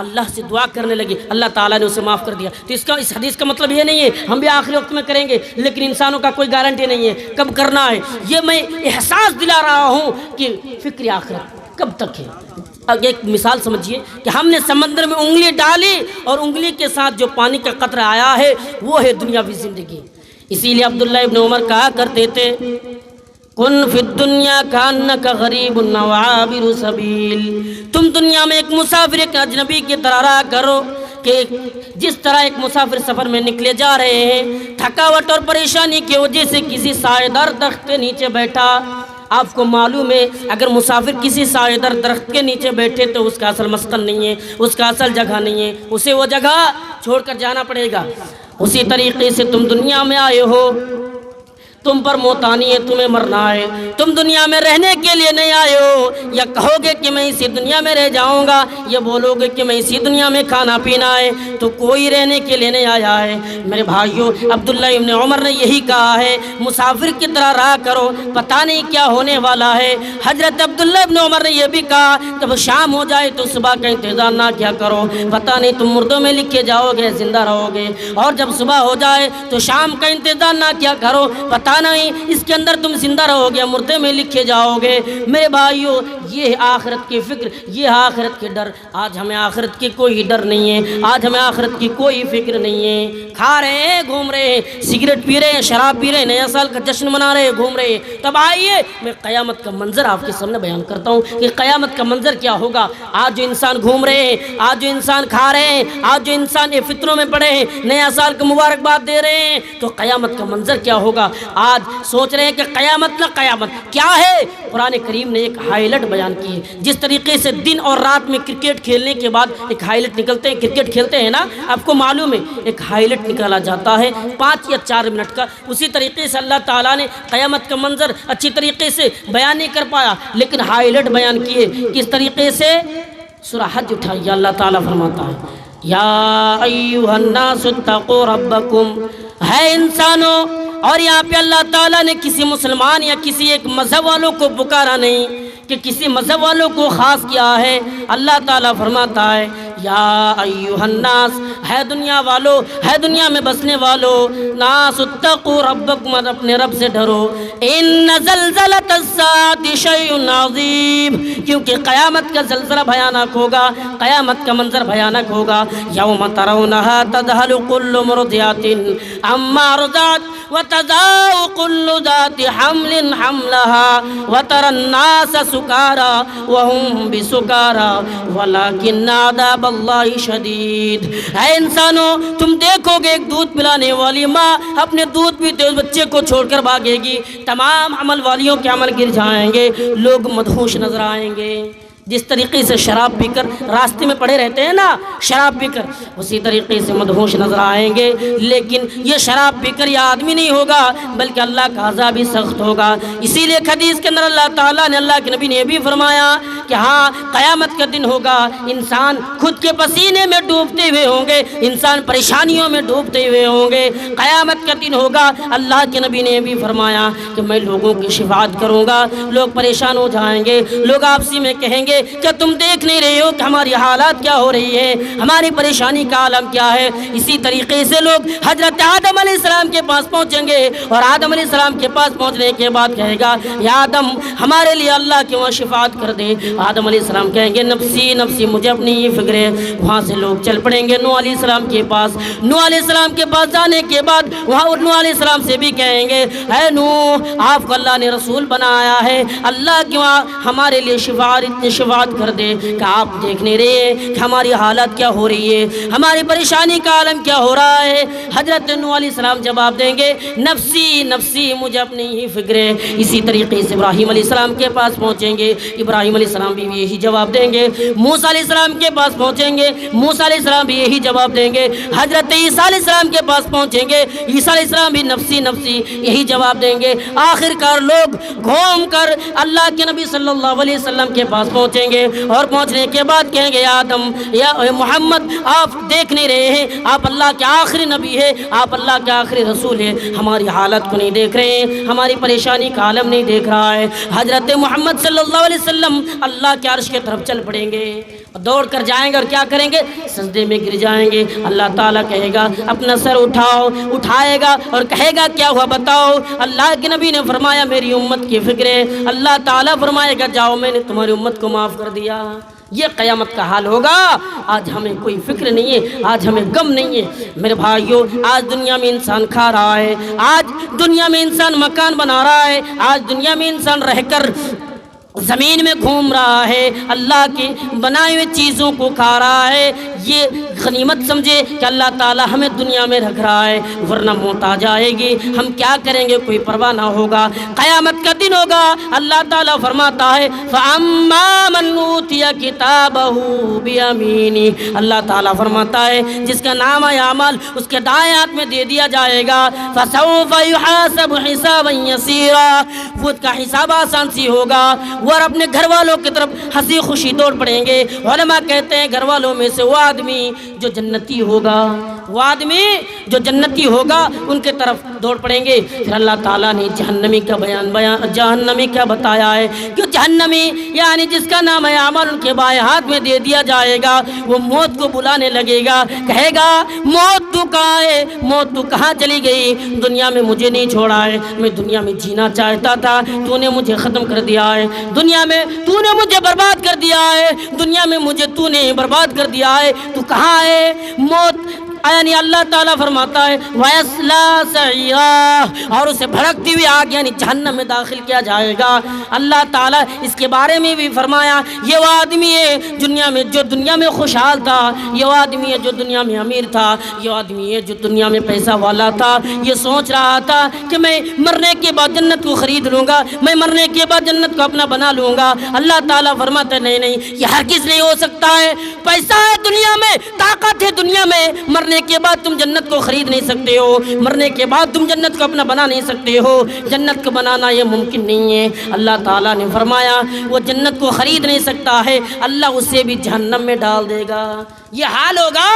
اللہ سے دعا کرنے لگے، اللہ تعالیٰ نے اسے معاف کر دیا۔ تو اس حدیث کا مطلب یہ نہیں ہے ہم بھی آخری وقت میں کریں گے، لیکن انسانوں کا کوئی گارنٹی نہیں ہے کب کرنا ہے۔ یہ میں احساس دلا رہا ہوں کہ فکر آخرت کب تک ہے۔ اب ایک مثال سمجھیے کہ ہم نے سمندر میں انگلی ڈالی اور انگلی کے ساتھ جو پانی کا قطرہ آیا ہے وہ ہے دنیاوی زندگی۔ اسی لیے عبداللہ ابن عمر کہا کرتے تھے کن فی الدنیا کانک غریب وعابر سبیل، تم دنیا میں ایک مسافر، ایک اجنبی کی طرح رہا کرو کہ جس طرح ایک مسافر سفر میں نکلے جا رہے ہیں، تھکاوٹ اور پریشانی کی وجہ سے کسی سایہ دار درخت کے نیچے بیٹھا۔ آپ کو معلوم ہے اگر مسافر کسی سایہ دار درخت کے نیچے بیٹھے تو اس کا اصل مسکن نہیں ہے، اس کا اصل جگہ نہیں ہے، اسے وہ جگہ چھوڑ کر جانا پڑے گا۔ اسی طریقے سے تم دنیا میں آئے ہو، تم پر موت آنی ہے، تمہیں مرنا ہے، تم دنیا میں رہنے کے لیے نہیں آئے ہو۔ یا کہو گے کہ میں اسی دنیا میں رہ جاؤں گا، یا بولو گے کہ میں اسی دنیا میں کھانا پینا ہے، تو کوئی رہنے کے لیے نہیں آیا ہے۔ میرے بھائیوں، عبداللہ ابن عمر نے یہی کہا ہے مسافر کی طرح رہا کرو، پتہ نہیں کیا ہونے والا ہے۔ حضرت عبداللہ ابن عمر نے یہ بھی کہا جب شام ہو جائے تو صبح کا انتظار نہ کیا کرو، پتہ نہیں تم مردوں میں لکھے جاؤ گے زندہ رہو گے، اور جب صبح ہو جائے تو شام کا انتظار نہ کیا کرو، پتہ نہیں اس کے اندر تم زندہ رہو گے مردے میں لکھے جاؤ گے۔ میرے بھائیوں، یہ آخرت کی فکر، یہ آخرت کے ڈر۔ آج ہمیں آخرت کی کوئی ڈر نہیں ہے، آج ہمیں آخرت کی کوئی فکر نہیں ہے۔ کھا رہے ہیں، گھوم رہے ہیں، سگریٹ پی رہے ہیں، شراب پی رہے ہیں، نیا سال کا جشن منا رہے ہیں، گھوم رہے ہیں۔ تب آئیے میں قیامت کا منظر آپ کے سامنے بیان کرتا ہوں کہ قیامت کا منظر کیا ہوگا۔ آج جو انسان گھوم رہے ہیں، آج جو انسان کھا رہے ہیں، آج جو انسان یہ فطروں میں پڑے ہیں، نیا سال کا مبارکباد دے رہے ہیں، تو قیامت کا منظر کیا ہوگا۔ آج سوچ رہے ہیں کہ قیامت نہ قیامت کیا ہے۔ قرآن کریم نے ایک ہائی لائٹ بیان کی ہے، جس طریقے سے دن اور رات میں کرکٹ کھیلنے کے بعد ایک ہائی لائٹ نکلتے ہیں، کرکٹ کھیلتے ہیں نا، آپ کو معلوم ہے ایک ہائی لائٹ نکالا جاتا ہے 5 یا 4 منٹ کا۔ اسی طریقے سے اللہ تعالیٰ نے قیامت کا منظر اچھی طریقے سے بیان نہیں کر پایا، لیکن ہائی لائٹ بیان کیے۔ کس طریقے سے؟ سورہ حج اٹھائیے، اللہ تعالیٰ فرماتا ہے یا ایھا الناس اتقوا ربکم، ہے انسانوں. اور یہاں پہ اللہ تعالیٰ نے کسی مسلمان یا کسی ایک مذہب والوں کو پکارا نہیں کہ کسی مذہب والوں کو خاص کیا ہے. اللہ تعالیٰ فرماتا ہے یا ایھا الناس، ہے دنیا والو، ہے دنیا میں بسنے والو، ناس اتقوا ربکم، اپنے رب سے ڈرو. ان زلزلۃ الساعۃ شیء عظیم، کیونکہ قیامت کا زلزلہ بھیانک ہوگا، قیامت کا منظر بھیانک ہوگا. یوم ترونھا تذہل کل مرضعۃ عما ارضعت وتضع كل ذات حمل حملها وترى الناس سكارى وهم بسكارى ولكن عذاب الله شدید. اے انسانوں، تم دیکھو گے ایک دودھ پلانے والی ماں اپنے دودھ پیتے ہوئے بچے کو چھوڑ کر بھاگے گی. تمام عمل والیوں کے عمل گر جائیں گے، لوگ مدہوش نظر آئیں گے. جس طریقے سے شراب پی کر راستے میں پڑے رہتے ہیں نا، شراب پی کر، اسی طریقے سے مدہوش نظر آئیں گے. لیکن یہ شراب پی کر یہ آدمی نہیں ہوگا، بلکہ اللہ کا عذاب بھی سخت ہوگا. اسی لیے حدیث کے اندر اللہ تعالیٰ نے، اللہ کے نبی نے یہ بھی فرمایا کہ ہاں قیامت کا دن ہوگا، انسان خود کے پسینے میں ڈوبتے ہوئے ہوں گے، انسان پریشانیوں میں ڈوبتے ہوئے ہوں گے. قیامت کا دن ہوگا، اللہ کے نبی نے یہ بھی فرمایا کہ میں لوگوں کی شفاعت کروں گا. لوگ پریشان ہو جائیں گے، لوگ آپسی میں کہیں گے کہ تم دیکھ نہیں رہے ہو کہ ہماری حالات کیا ہو رہی ہے، ہماری پریشانی کا عالم کیا ہے. اسی طریقے سے لوگ حضرت آدم علیہ السلام کے پاس پہنچیں گے، اور آدم علیہ السلام کے پاس پہنچنے کے بعد کہے گا یا آدم ہمارے لیے اللہ کے وہاں شفاعت کر دے. آدم علیہ السلام کہیں گے نفسی نفسی، مجھے اپنی یہ فکر ہے. وہاں سے لوگ چل پڑیں گے نوح علیہ السلام کے پاس. نوح علیہ السلام کے پاس جانے کے بعد وہاں نوح علیہ السلام سے بھی کہیں گے اے نوح، آپ کو اللہ نے رسول بنایا ہے، اللہ کے وہاں ہمارے لیے شفاعت کر دے کہ آپ دیکھ نہیں رہے کہ ہماری حالت کیا ہو رہی ہے، ہماری پریشانی کا عالم کیا ہو رہا ہے. حضرت نوح علیہ السلام جواب دیں گے نفسی نفسی، مجھے اپنی ہی فکر ہے. اسی طریقے سے ابراہیم علیہ السلام کے پاس پہنچیں گے، ابراہیم علیہ السلام بھی یہی جواب دیں گے. موسیٰ علیہ السلام کے پاس پہنچیں گے، موسیٰ علیہ السلام بھی یہی جواب دیں گے. حضرت عیسیٰ علیہ السلام کے پاس پہنچیں گے، عیسیٰ علیہ السلام بھی نفسی نفسی یہی جواب دیں گے. آخر کار لوگ گھوم کر اللہ کے نبی صلی اللہ علیہ وسلم کے پاس پہنچیں گے، اور پہنچنے کے بعد کہیں گے یا آدم، یا محمد، آپ دیکھ نہیں رہے ہیں، آپ اللہ کے آخری نبی ہے، آپ اللہ کے آخری رسول ہے، ہماری حالت کو نہیں دیکھ رہے ہیں، ہماری پریشانی کا عالم نہیں دیکھ رہا ہے. حضرت محمد صلی اللہ علیہ وسلم اللہ کے عرش کی طرف چل پڑیں گے، دوڑ کر جائیں گے اور کیا کریں گے؟ سجدے میں گر جائیں گے. اللہ تعالیٰ کہے گا اپنا سر اٹھاؤ، اٹھائے گا اور کہے گا کیا ہوا بتاؤ. اللہ کے نبی نے فرمایا میری امت کی فکر ہے. اللہ تعالیٰ فرمائے گا جاؤ میں نے تمہاری امت کو معاف کر دیا. یہ قیامت کا حال ہوگا. آج ہمیں کوئی فکر نہیں ہے، آج ہمیں غم نہیں ہے. میرے بھائیو، آج دنیا میں انسان کھا رہا ہے، آج دنیا میں انسان مکان بنا رہا ہے، آج دنیا میں انسان رہ کر زمین میں گھوم رہا ہے، اللہ کی بنائی ہوئی چیزوں کو کھا رہا ہے. یہ غنیمت سمجھے کہ اللہ تعالیٰ ہمیں دنیا میں رکھ رہا ہے، ورنہ موت آ جائے گی، ہم کیا کریں گے کوئی پرواہ نہ ہوگا. قیامت کا دن ہوگا. اللہ تعالیٰ فرماتا ہے فَأَمَّا مَنْ أُوتِيَ كِتَابَهُ بِيَمِينِهِ، اللہ تعالیٰ فرماتا ہے جس کا نام اعمال اس کے دائیں ہاتھ میں دے دیا جائے گا. فَسَوْفَ يُحَاسَبُ حِسَابًا يَسِيرًا، وہ کا حساب آسان سی ہوگا. وہ اپنے گھر والوں کی طرف ہنسی خوشی دوڑ پڑیں گے. علماء کہتے ہیں گھر والوں میں سے وہ آدمی جو جنتی ہوگا، وہ آدمی جو جنتی ہوگا ان کے طرف دوڑ پڑیں گے. پھر اللہ تعالیٰ نے جہنمی کا جہنمی کیا بتایا ہے کہ جہنمی یعنی جس کا نام اعمال ان کے بائیں ہاتھ میں دے دیا جائے گا، وہ موت کو بلانے لگے گا، کہے گا موت تو کہاں ہے، موت تو کہاں چلی گئی؟ دنیا میں مجھے نہیں چھوڑا ہے، میں دنیا میں جینا چاہتا تھا، تو نے مجھے ختم کر دیا ہے، دنیا میں تو نے مجھے برباد کر دیا ہے، دنیا میں مجھے تو نے برباد کر دیا ہے، تو کہاں ہے؟ موت یعنی اللہ تعالیٰ فرماتا ہے وَيَصْلَىٰ سَعِيرًا، اور اسے بھڑکتی ہوئی آگ یعنی جہنم میں داخل کیا جائے گا. اللہ تعالیٰ اس کے بارے میں بھی فرمایا یہ وہ آدمی ہے دنیا میں جو دنیا میں خوشحال تھا، یہ وہ آدمی ہے جو دنیا میں امیر تھا، یہ آدمی ہے جو دنیا میں پیسہ والا تھا. یہ سوچ رہا تھا کہ میں مرنے کے بعد جنت کو خرید لوں گا، میں مرنے کے بعد جنت کو اپنا بنا لوں گا. اللہ تعالیٰ فرماتا ہے نہیں نہیں، یہ ہرگز نہیں ہو سکتا ہے. پیسہ ہے دنیا میں، طاقت ہے دنیا میں، مرنے مرنے کے بعد تم جنت کو خرید نہیں سکتے ہو، مرنے کے بعد تم جنت کو اپنا بنا نہیں سکتے ہو، جنت کو بنانا یہ ممکن نہیں ہے۔ اللہ تعالیٰ نے فرمایا وہ جنت کو خرید نہیں سکتا ہے، اللہ اسے بھی جہنم میں ڈال دے گا۔ یہ حال ہوگا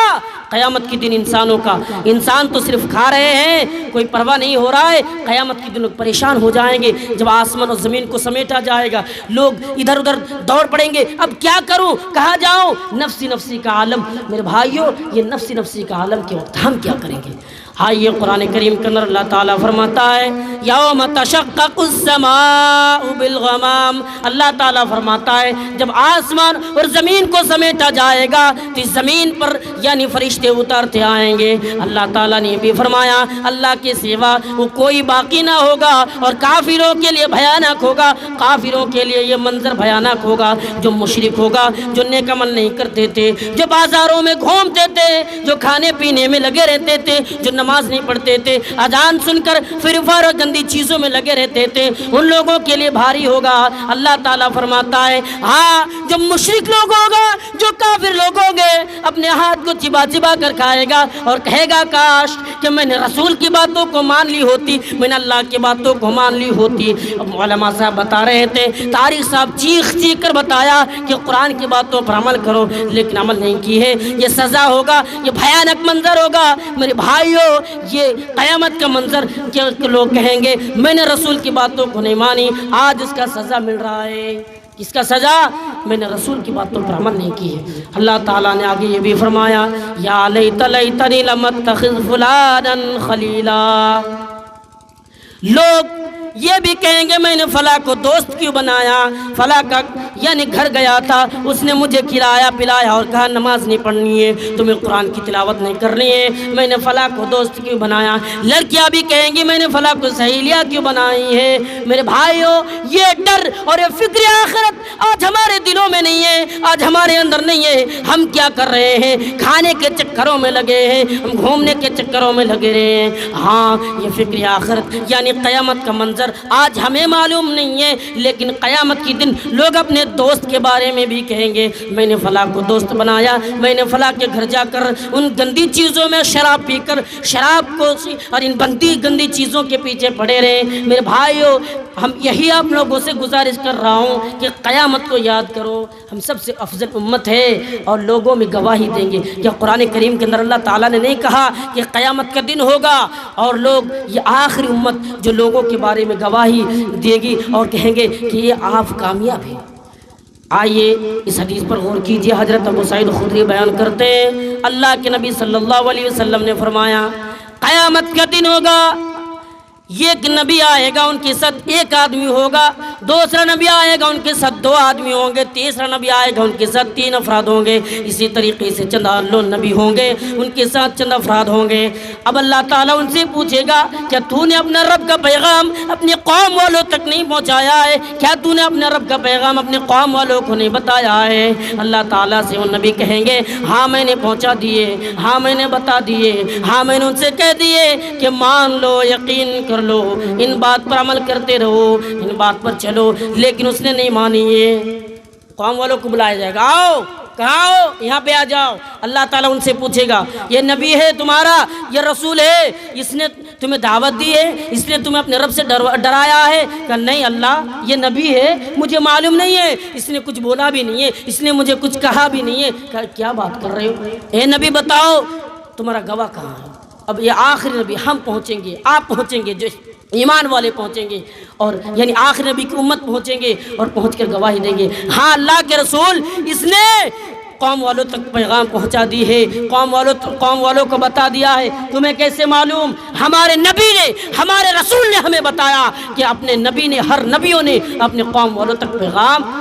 قیامت کے دن انسانوں کا۔ انسان تو صرف کھا رہے ہیں، کوئی پرواہ نہیں ہو رہا ہے، قیامت کے دن لوگ پریشان ہو جائیں گے جب آسمان اور زمین کو سمیٹا جائے گا، لوگ ادھر ادھر دوڑ پڑیں گے، اب کیا کروں، کہاں جاؤں، نفسی نفسی کا عالم۔ میرے بھائیوں، یہ نفسی نفسی کا عالم کے وقت ہم کیا کریں گے؟ آئیے قرآن کریم کے اندر اللہ تعالیٰ فرماتا ہے یوم تشقق السماء بالغمام، اللہ تعالیٰ فرماتا ہے جب آسمان اور زمین کو سمیٹا جائے گا تو زمین پر یعنی فرشتے اترتے آئیں گے۔ اللہ تعالیٰ نے بھی فرمایا اللہ کے سوا وہ کوئی باقی نہ ہوگا، اور کافروں کے لیے بھیانک ہوگا، کافروں کے لیے یہ منظر بھیانک ہوگا۔ جو مشرک ہوگا، جو نیک عمل نہیں کرتے تھے، جو بازاروں میں گھومتے تھے، جو کھانے پینے میں لگے رہتے تھے، جو نماز نہیں پڑھتے تھے، اذان سن کر پھر اور گندی چیزوں میں لگے رہتے تھے، ان لوگوں کے لیے بھاری ہوگا۔ اللہ تعالیٰ فرماتا ہے ہاں جو مشرک لوگ ہوگا، جو کافر لوگ ہوں گے، اپنے ہاتھ کو چبا چبا کر کھائے گا اور کہے گا کاش کہ میں نے رسول کی باتوں کو مان لی ہوتی، میں نے اللہ کی باتوں کو مان لی ہوتی۔ اب علماء صاحب بتا رہے تھے، طارق صاحب چیخ چیخ کر بتایا کہ قرآن کی باتوں پر عمل کرو، لیکن عمل نہیں کی ہے، یہ سزا ہوگا، یہ بھیانک منظر ہوگا۔ میرے بھائیوں، یہ قیامت کا منظر کہ لوگ کہیں گے میں نے رسول کی باتوں کو نہیں مانی، آج اس کا سزا مل رہا ہے۔ کس کا سزا؟ میں نے رسول کی باتوں پر عمل نہیں کی ہے۔ اللہ تعالیٰ نے آگے یہ بھی فرمایا یا لیت لیتنی لم اتخذ فلانا خلیلا، لوگ یہ بھی کہیں گے میں نے فلاں کو دوست کیوں بنایا، فلاں کا یعنی گھر گیا تھا، اس نے مجھے کھلایا پلایا اور کہا نماز نہیں پڑھنی ہے، تمہیں قرآن کی تلاوت نہیں کرنی ہے، میں نے فلاں کو دوست کیوں بنایا۔ لڑکیاں بھی کہیں گی میں نے فلاں کو سہیلیاں کیوں بنائی ہے۔ میرے بھائیوں، یہ ڈر اور یہ فکر آخرت آج ہمارے دلوں میں نہیں ہے، آج ہمارے اندر نہیں ہے۔ ہم کیا کر رہے ہیں؟ کھانے کے چکروں میں لگے ہیں، ہم گھومنے کے چکروں میں لگے رہے ہیں۔ ہاں یہ فکر آخرت یعنی قیامت کا منظر آج ہمیں معلوم نہیں ہے، لیکن قیامت کے دن لوگ اپنے دوست کے بارے میں بھی کہیں گے میں نے فلاں کو دوست بنایا، میں نے فلاں کے گھر جا کر ان گندی چیزوں میں شراب پی کر شراب کو اور ان گندی چیزوں کے پیچھے پڑے رہے۔ میرے بھائیوں، ہم یہی آپ لوگوں سے گزارش کر رہا ہوں کہ قیامت کو یاد کرو، ہم سب سے افضل امت ہے اور لوگوں میں گواہی دیں گے۔ کیا قرآن کریم کے اندر اللہ تعالیٰ نے نہیں کہا کہ قیامت کا دن ہوگا اور لوگ یہ آخری امت جو لوگوں کے بارے میں گواہی دے گی اور کہیں گے کہ یہ آپ کامیاب ہیں؟ آئیے اس حدیث پر غور کیجئے۔ حضرت ابو سعید خدری بیان کرتے ہیں اللہ کے نبی صلی اللہ علیہ وسلم نے فرمایا قیامت کا دن ہوگا، ایک نبی آئے گا ان کے ساتھ ایک آدمی ہوگا، دوسرا نبی آئے گا ان کے ساتھ دو آدمی ہوں گے، تیسرا نبی آئے گا ان کے ساتھ تین افراد ہوں گے، اسی طریقے سے چند نبی ہوں گے ان کے ساتھ چند افراد ہوں گے۔ اب اللہ تعالیٰ ان سے پوچھے گا کیا تو نے اپنے رب کا پیغام اپنی قوم والوں تک نہیں پہنچایا ہے؟ کیا تو نے اپنے رب کا پیغام اپنے قوم والوں کو نہیں بتایا ہے؟ اللہ تعالیٰ سے وہ نبی کہیں گے ہاں میں نے پہنچا دیے، ہاں میں نے بتا دیے، ہاں میں نے ان سے کہہ دیے کہ مان لو، یقین کر لو، ان بات پر عمل کرتے رہو، ان بات پر چلو، لیکن اس نے نہیں مانی ہے۔ قوم والوں کو بلایا جائے گا آؤ، کہاں ہو؟ یہاں پہ آ جاؤ۔ اللہ تعالیٰ ان سے پوچھے گا یہ نبی ہے تمہارا، یہ رسول ہے، اس نے تمہیں دعوت دی ہے، اس نے تمہیں اپنے رب سے ڈرایا ہے؟ کہ نہیں اللہ یہ نبی ہے، مجھے معلوم نہیں ہے، اس نے کچھ بولا بھی نہیں ہے، اس نے مجھے کچھ کہا بھی نہیں ہے۔ کیا بات کر رہے ہو؟ اے نبی بتاؤ تمہارا گواہ کہاں ہے؟ اب یہ آخری نبی ہم پہنچیں گے، آپ پہنچیں گے، جو ایمان والے پہنچیں گے، اور یعنی آخری نبی کی امت پہنچیں گے اور پہنچ کر گواہی دیں گے ہاں اللہ کے رسول اس نے قوم والوں تک پیغام پہنچا دی ہے، قوم والوں کو بتا دیا ہے۔ تمہیں کیسے معلوم؟ ہمارے نبی نے، ہمارے رسول نے ہمیں بتایا کہ اپنے نبی نے، ہر نبیوں نے اپنے قوم والوں تک پیغام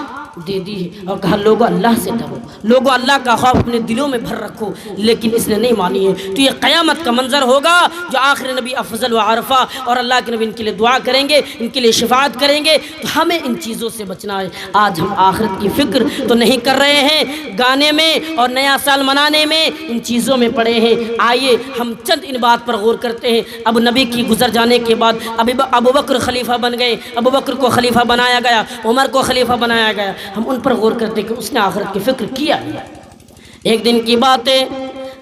دے دی ہے اور کہا لوگوں اللہ سے ڈرو، لوگوں اللہ کا خوف اپنے دلوں میں بھر رکھو، لیکن اس نے نہیں مانی ہے۔ تو یہ قیامت کا منظر ہوگا جو آخری نبی افضل و عرفہ اور اللہ کے نبی ان کے لیے دعا کریں گے، ان کے لیے شفاعت کریں گے۔ تو ہمیں ان چیزوں سے بچنا ہے۔ آج ہم آخرت کی فکر تو نہیں کر رہے ہیں، گانے میں اور نیا سال منانے میں ان چیزوں میں پڑے ہیں۔ آئیے ہم چند ان بات پر غور کرتے ہیں۔ اب نبی کی گزر جانے کے بعد ابو بکر خلیفہ بن گئے، ابو بکر کو خلیفہ بنایا گیا، عمر کو خلیفہ بنایا گیا۔ ہم ان پر غور کرتے کہ اس نے آخرت کی فکر کیا ہے۔ ایک دن کی بات ہے،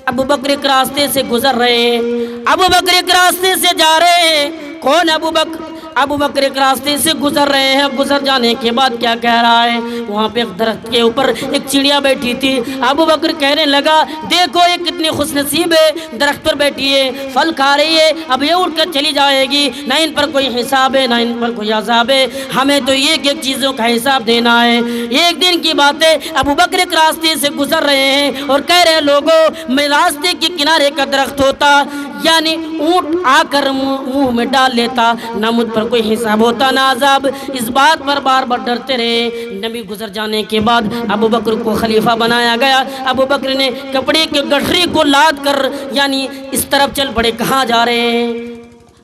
ابو بکر ایک راستے سے گزر رہے ہیں، ابو بکر ایک راستے سے جا رہے ہیں۔ کون ابو بکر؟ ابو بکر ایک راستے سے گزر رہے ہیں، گزر جانے کے بعد کیا کہہ رہا ہے؟ وہاں پہ ایک درخت کے اوپر ایک چڑیا بیٹھی تھی، ابو بکر کہنے لگا دیکھو یہ کتنی خوش نصیب ہے، درخت پر بیٹھی ہے، پھل کھا رہی ہے، اب یہ اٹھ کر چلی جائے گی، نہ ان پر کوئی حساب ہے نہ ان پر کوئی عذاب ہے، ہمیں تو ایک ایک چیزوں کا حساب دینا ہے۔ ایک دن کی بات ہے، ابو بکر ایک راستے سے گزر رہے ہیں اور کہہ رہے لوگوں میں راستے کے کنارے کا درخت ہوتا، یعنی اونٹ آ کر منہ میں ڈال لیتا، نہ مجھ پر کوئی حساب ہوتا نہ عذاب، اس بات پر بار بار ڈرتے رہے۔ نبی گزر جانے کے بعد ابو بکر کو خلیفہ بنایا گیا۔ ابو بکر نے کپڑے کے گٹھری کو لاد کر یعنی اس طرف چل پڑے، کہاں جا رہے ہیں؟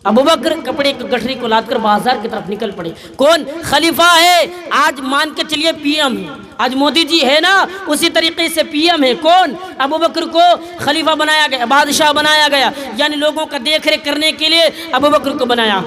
ابو بکر کپڑے کی گٹھری کو لاد کر بازار کی طرف نکل پڑے۔ کون؟ خلیفہ ہے، آج مان کے چلیے پی ایم ہے، آج مودی جی ہے نا، اسی طریقے سے پی ایم ہے۔ کون؟ ابو بکر کو خلیفہ بنایا گیا، بادشاہ بنایا گیا، یعنی لوگوں کا دیکھ ریکھ کرنے کے لیے ابو بکر کو بنایا۔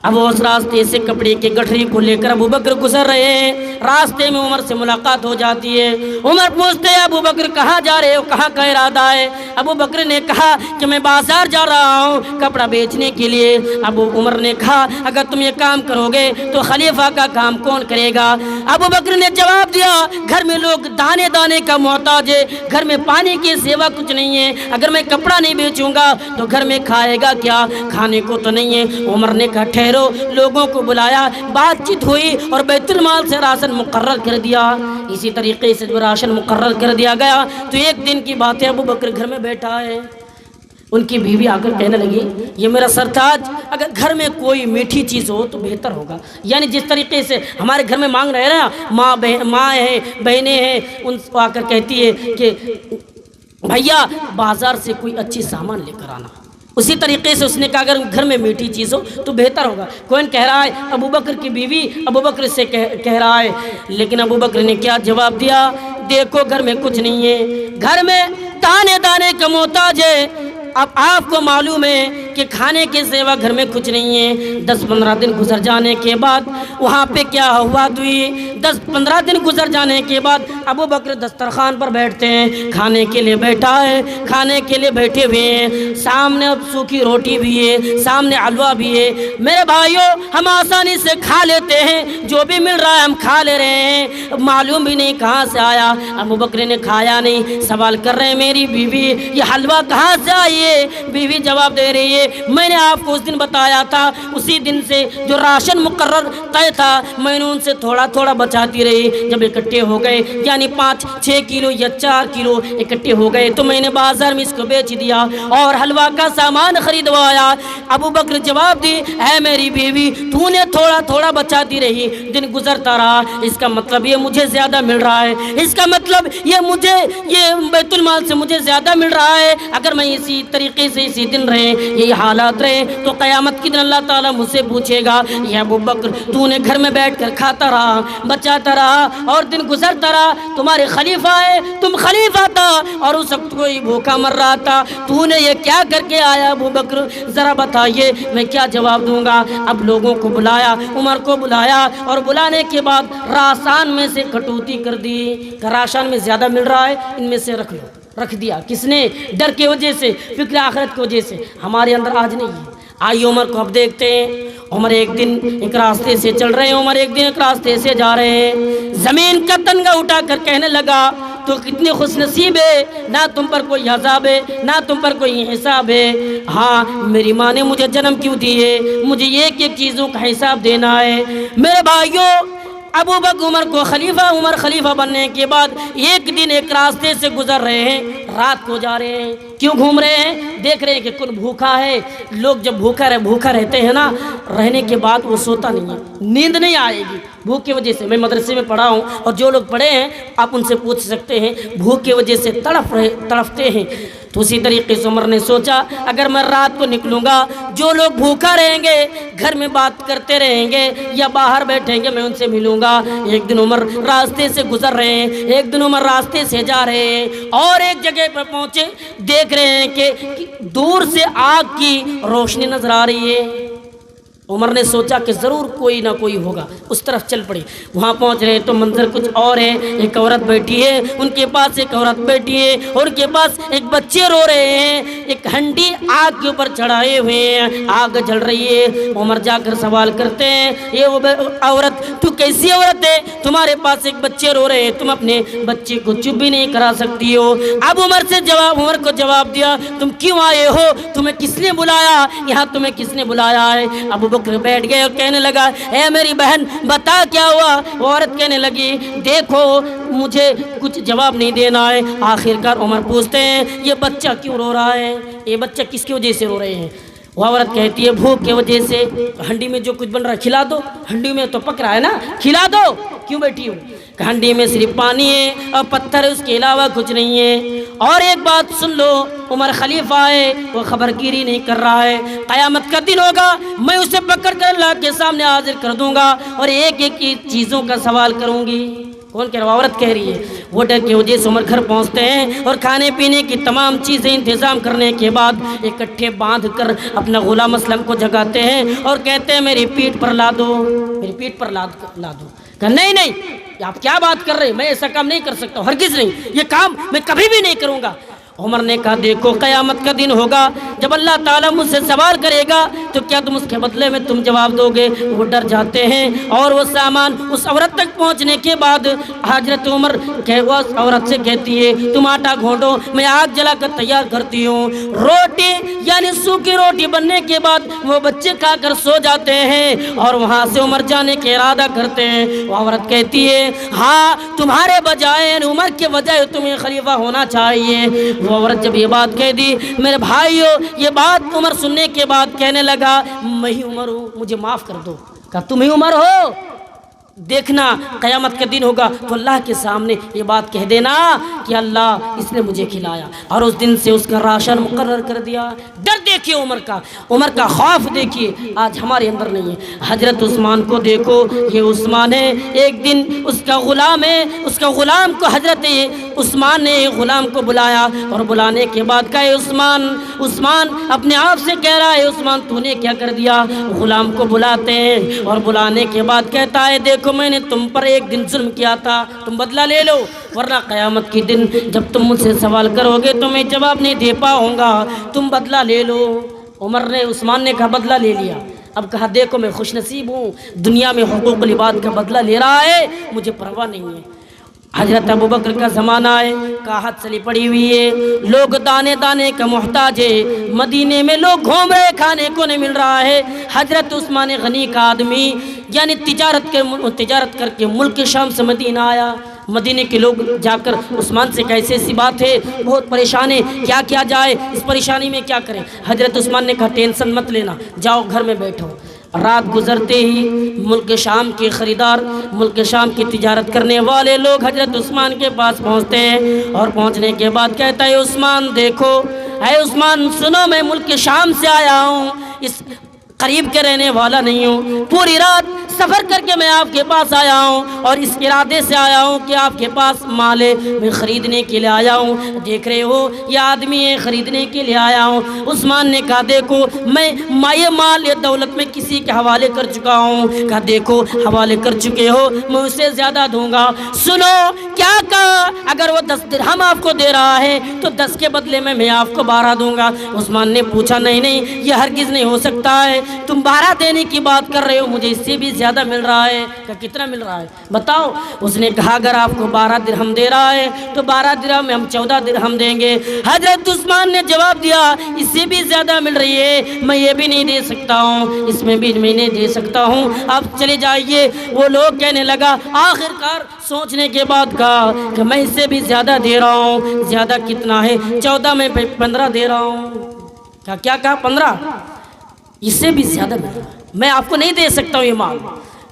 اب اس راستے سے کپڑے کی گٹھری کو لے کر ابو بکر گزر رہے ہیں، راستے میں عمر سے ملاقات ہو جاتی ہے۔ عمر پوچھتے ہیں ابو بکر کہاں جا رہے ہو، کہاں کا ارادہ ہے؟ ابو بکر نے کہا کہ میں بازار جا رہا ہوں کپڑا بیچنے کے لیے۔ ابو عمر نے کہا اگر تم یہ کام کرو گے تو خلیفہ کا کام کون کرے گا؟ ابو بکر نے جواب دیا گھر میں لوگ دانے دانے کا محتاج ہے، گھر میں پانی کی سیوا کچھ نہیں ہے، اگر میں کپڑا نہیں بیچوں گا تو گھر میں کھائے گا کیا؟ کھانے کو تو نہیں ہے۔ عمر نے کہا ٹھہرو، لوگوں کو بلایا، بات چیت ہوئی اور بیت المال سے راشن مقرر کر دیا۔ اسی طریقے سے جو راشن مقرر کر دیا گیا تو ایک دن کی بات ہے، ابو بکر گھر میں بیٹھا ہے، ان کی بیوی آ کر کہنے لگی یہ میرا سرتاج اگر گھر میں کوئی میٹھی چیز ہو تو بہتر ہوگا، یعنی جس طریقے سے ہمارے گھر میں مانگ رہے نا، ماں ہے، بہنیں ہیں، ان کو آ کر کہتی ہے کہ بھیا بازار سے کوئی اچھی سامان لے کر آنا، اسی طریقے سے اس نے کہا اگر گھر میں میٹھی چیز ہو تو بہتر ہوگا۔ کون کہہ رہا ہے؟ ابو بکر کی بیوی ابو بکر سے کہہ رہا ہے، لیکن ابو بکر نے کیا جواب دیا؟ دیکھو گھر میں کچھ نہیں ہے، گھر میں دانے دانے کا محتاج ہے، اب آپ کو معلوم ہے کہ کھانے کے سوا گھر میں کچھ نہیں ہے۔ 10-15 دن گزر جانے کے بعد وہاں پہ کیا ہوا تو یہ 10-15 دن گزر جانے کے بعد ابو بکر دسترخوان پر بیٹھتے ہیں، کھانے کے لیے بیٹھا ہے، کھانے کے لیے بیٹھے ہوئے ہیں، سامنے اب سوکھی روٹی بھی ہے، سامنے حلوہ بھی ہے۔ میرے بھائیوں ہم آسانی سے کھا لیتے ہیں، جو بھی مل رہا ہے ہم کھا لے رہے ہیں، معلوم بھی نہیں کہاں سے آیا۔ ابو بکر نے کھایا نہیں، سوال کر رہے ہیں میری بیوی یہ حلوہ کہاں سے آئی ہے؟ بیوی جواب دے رہی ہے میں نے آپ کو اس دن بتایا تھا، اسی دن سے جو راشن مقرر طے تھا میں نے ان سے تھوڑا تھوڑا بچاتی رہی، جب اکٹھے ہو گئے یعنی 5-6 کلو یا 4 کلو اکٹھے ہو گئے تو میں نے بازار میں اس کو بیچ دیا اور حلوہ کا سامان خریدوایا۔ ابو بکر جواب دی اے میری بیوی تو نے تھوڑا تھوڑا بچاتی رہی، دن گزرتا رہا، اس کا مطلب یہ مجھے زیادہ مل رہا ہے، اس کا مطلب یہ بیت المال سے مجھے زیادہ مل رہا ہے، اگر میں اسی طریقے سے اسی دن رہے یہی حالات رہے تو قیامت کی دن اللہ تعالیٰ مجھ سے پوچھے گا یا ابو بکر تو نے گھر میں بیٹھ کر کھاتا رہا، بچاتا رہا اور دن گزرتا رہا، تمہارے خلیفہ ہے، تم خلیفہ تھا اور اس وقت کوئی بھوکا مر رہا تھا، تو نے یہ کیا کر کے آیا ابو بکر ذرا بتائیے میں کیا جواب دوں گا؟ اب لوگوں کو بلایا، عمر کو بلایا اور بلانے کے بعد راشن میں سے کٹوتی کر دی کہ راشن میں زیادہ مل رہا ہے ان میں سے رکھ دیا۔ کس نے؟ ڈر کی وجہ سے، فکر آخرت کی وجہ سے، ہمارے اندر آج نہیں ہے۔ آئیے عمر کو اب دیکھتے ہیں۔ عمر ایک دن ایک راستے سے چل رہے ہیں، عمر ایک دن ایک راستے سے جا رہے ہیں، زمین کا تنگا اٹھا کر کہنے لگا تو کتنی خوش نصیب ہے، نہ تم پر کوئی عذاب ہے نہ تم پر کوئی حساب ہے۔ ہاں میری ماں نے مجھے جنم کیوں دی ہے، مجھے ایک ایک چیزوں کا حساب دینا ہے۔ میرے بھائیوں ابو بکر عمر کو عمر خلیفہ بننے کے بعد ایک دن ایک راستے سے گزر رہے ہیں، رات کو جا رہے ہیں، کیوں گھوم رہے ہیں؟ دیکھ رہے ہیں کہ کون بھوکا ہے۔ لوگ جب بھوکا رہتے ہیں نا، رہنے کے بعد وہ سوتا نہیں ہے، نیند نہیں آئے گی بھوک کی وجہ سے۔ میں مدرسے میں پڑھا ہوں اور جو لوگ پڑھے ہیں آپ ان سے پوچھ سکتے ہیں، بھوک کی وجہ سے تڑپتے ہیں۔ تو اسی طریقے سے عمر نے سوچا اگر میں رات کو نکلوں گا، جو لوگ بھوکا رہیں گے گھر میں بات کرتے رہیں گے یا باہر بیٹھیں گے میں ان سے ملوں گا۔ ایک دن عمر راستے سے گزر رہے ہیں، ایک دن عمر راستے سے جا رہے ہیں اور ایک جگہ پر پہنچے، دیکھ رہے ہیں کہ دور سے آگ کی روشنی نظر آ رہی ہے۔ عمر نے سوچا کہ ضرور کوئی نہ کوئی ہوگا، اس طرف چل پڑے۔ وہاں پہنچ رہے تو منظر کچھ اور ہے، ایک عورت بیٹھی ہے، ان کے پاس ایک عورت بیٹھی ہے، اور ان کے پاس ایک بچے رو رہے ہیں، ایک ہنڈی آگ کے اوپر چڑھائے ہوئے ہیں، آگ جل رہی ہے۔ عمر جا کر سوال کرتے ہیں، یہ عورت تو کیسی عورت ہے، تمہارے پاس ایک بچے رو رہے ہیں، تم اپنے بچے کو چپ بھی نہیں کرا سکتی ہو؟ اب عمر کو جواب دیا، تم کیوں آئے ہو، تمہیں کس نے بلایا، یہاں تمہیں کس نے بلایا ہے؟ ابو بکر بیٹھ گئے اور کہنے لگا، اے میری بہن بتا کیا ہوا؟ عورت کہنے لگی، دیکھو مجھے کچھ جواب نہیں دینا ہے۔ آخرکار عمر پوچھتے ہیں، یہ بچہ کیوں رو رہا ہے، یہ بچہ کس کی وجہ سے رو رہے ہیں؟ وہ عورت کہتی ہے، بھوک کی وجہ سے، ہنڈی میں جو کچھ بن رہا ہے کھلا دو، ہنڈی میں تو پک رہا ہے نا، کھلا دو، کیوں بیٹھی ہو؟ ہنڈی میں صرف پانی ہے اور پتھر ہے، اس کے علاوہ کچھ نہیں ہے۔ اور ایک بات سن لو، عمر خلیفہ ہے، وہ خبر گیری نہیں کر رہا ہے، قیامت کا دن ہوگا، میں اسے پکڑ کر اللہ کے سامنے حاضر کر دوں گا اور ایک ایک چیزوں کا سوال کروں گی۔ کون کہہ رہا؟ عورت کہہ رہی ہے۔ وہ ڈر کی وجہ سے عمر گھر پہنچتے ہیں اور کھانے پینے کی تمام چیزیں انتظام کرنے کے بعد اکٹھے باندھ کر اپنا غلام اسلم کو جگاتے ہیں اور کہتے ہیں، میری پیٹھ پر لا دو، میری پیٹھ پر لا دو۔ کہ نہیں، آپ کیا بات کر رہے ہیں، میں ایسا کام نہیں کر سکتا ہوں، ہرگز نہیں، یہ کام میں کبھی بھی نہیں کروں گا۔ عمر نے کہا، دیکھو قیامت کا دن ہوگا، جب اللہ تعالیٰ مجھ سے سوال کرے گا تو کیا تم اس کے بدلے میں تم جواب دو گے؟ وہ ڈر جاتے ہیں اور وہ سامان اس عورت تک پہنچنے کے بعد حضرت عمر اس عورت سے کہتی ہے، تم آٹا گھونٹو، میں آگ جلا کر تیار کرتی ہوں۔ روٹی یعنی سوکھی روٹی بننے کے بعد وہ بچے کھا کر سو جاتے ہیں اور وہاں سے عمر جانے کے ارادہ کرتے ہیں۔ وہ عورت کہتی ہے، ہاں تمہارے بجائے یعنی عمر کے بجائے تمہیں خلیفہ ہونا چاہیے۔ وہ عورت جب یہ بات کہہ دی، میرے بھائیو، یہ بات عمر سننے کے بعد کہنے لگا، میں ہی عمر ہوں، مجھے معاف کر دو۔ کہا تم ہی عمر ہو؟ دیکھنا قیامت کا دن ہوگا تو اللہ کے سامنے یہ بات کہہ دینا کہ اللہ اس نے مجھے کھلایا، اور اس دن سے اس کا راشن مقرر کر دیا۔ ڈر دیکھیے عمر کا خوف دیکھیے، آج ہمارے اندر نہیں ہے۔ حضرت عثمان کو دیکھو، یہ عثمان ہے، ایک دن اس کا غلام ہے، اس کا غلام کو حضرت عثمان نے غلام کو بلایا اور بلانے کے بعد کہا، عثمان اپنے آپ سے کہہ رہا ہے، عثمان تو نے کیا کر دیا؟ غلام کو بلاتے ہیں اور بلانے کے بعد کہتا ہے، دیکھو میں نے تم پر ایک دن ظلم کیا تھا، تم بدلہ لے لو، ورنہ قیامت کی دن جب تم مجھ سے سوال کرو گے تو میں جواب نہیں دے پاؤں گا، تم بدلہ لے لو۔ عثمان نے کہا بدلہ لے لیا۔ اب کہا، دیکھو میں خوش نصیب ہوں، دنیا میں حقوق العباد کا بدلہ لے رہا ہے، مجھے پرواہ نہیں ہے۔ حضرت ابوبکر کا زمانہ ہے، کاہت چلی پڑی ہوئی ہے، لوگ دانے دانے کا محتاج ہے، مدینے میں لوگ گھوم رہے، کھانے کو نہیں مل رہا ہے۔ حضرت عثمان غنی کا آدمی یعنی تجارت کر کے ملک شام سے مدینہ آیا۔ مدینے کے لوگ جا کر عثمان سے کیسے ایسی بات ہے، بہت پریشان ہے، کیا کیا جائے، اس پریشانی میں کیا کریں؟ حضرت عثمان نے کہا، ٹینشن مت لینا، جاؤ گھر میں بیٹھو۔ رات گزرتے ہی ملک شام کے خریدار، ملک شام کی تجارت کرنے والے لوگ حضرت عثمان کے پاس پہنچتے ہیں اور پہنچنے کے بعد کہتا ہے، عثمان دیکھو، اے عثمان سنو، میں ملک شام سے آیا ہوں، اس قریب کے رہنے والا نہیں ہوں، پوری رات سفر کر کے میں آپ کے پاس آیا ہوں اور اس ارادے سے آیا ہوں کہ آپ کے پاس مال ہے، میں خریدنے کے لیے آیا ہوں، دیکھ رہے ہو یہ آدمی ہے، خریدنے کے لیے آیا ہوں۔ عثمان نے کہا، دیکھو میں یہ مال یہ دولت میں کسی کے حوالے کر چکا ہوں۔ کہا، دیکھو حوالے کر چکے ہو، میں اسے زیادہ دوں گا۔ سنو کیا کہا، اگر وہ 10 درہم آپ کو دے رہا ہے تو 10 کے بدلے میں آپ کو 12 دوں گا۔ عثمان نے پوچھا، نہیں یہ ہرگز نہیں ہو سکتا ہے، تم 12 دینے کی بات کر رہے ہو، مجھے اس سے بھی زیادہ مل رہا ہے۔ کہ کتنا مل رہا ہے بتاؤ؟ اس نے کہا، اگر آپ کو 12 درہم دے رہا ہے تو 12 درہم میں ہم 14 درہم دیں گے۔ حضرت عثمان نے جواب دیا، اس سے بھی زیادہ مل رہی ہے، میں یہ بھی نہیں دے سکتا ہوں، اس میں بھی میں نہیں دے سکتا ہوں، آپ چلے جائیے۔ وہ لوگ کہنے لگا، آخرکار سوچنے کے بعد کہا کہ میں اس سے بھی زیادہ دے رہا ہوں۔ زیادہ کتنا ہے؟ 14 میں 15 دے رہا ہوں۔ کیا 15؟ اس سے بھی زیادہ میں آپ کو نہیں دے سکتا ہوں یہ مال۔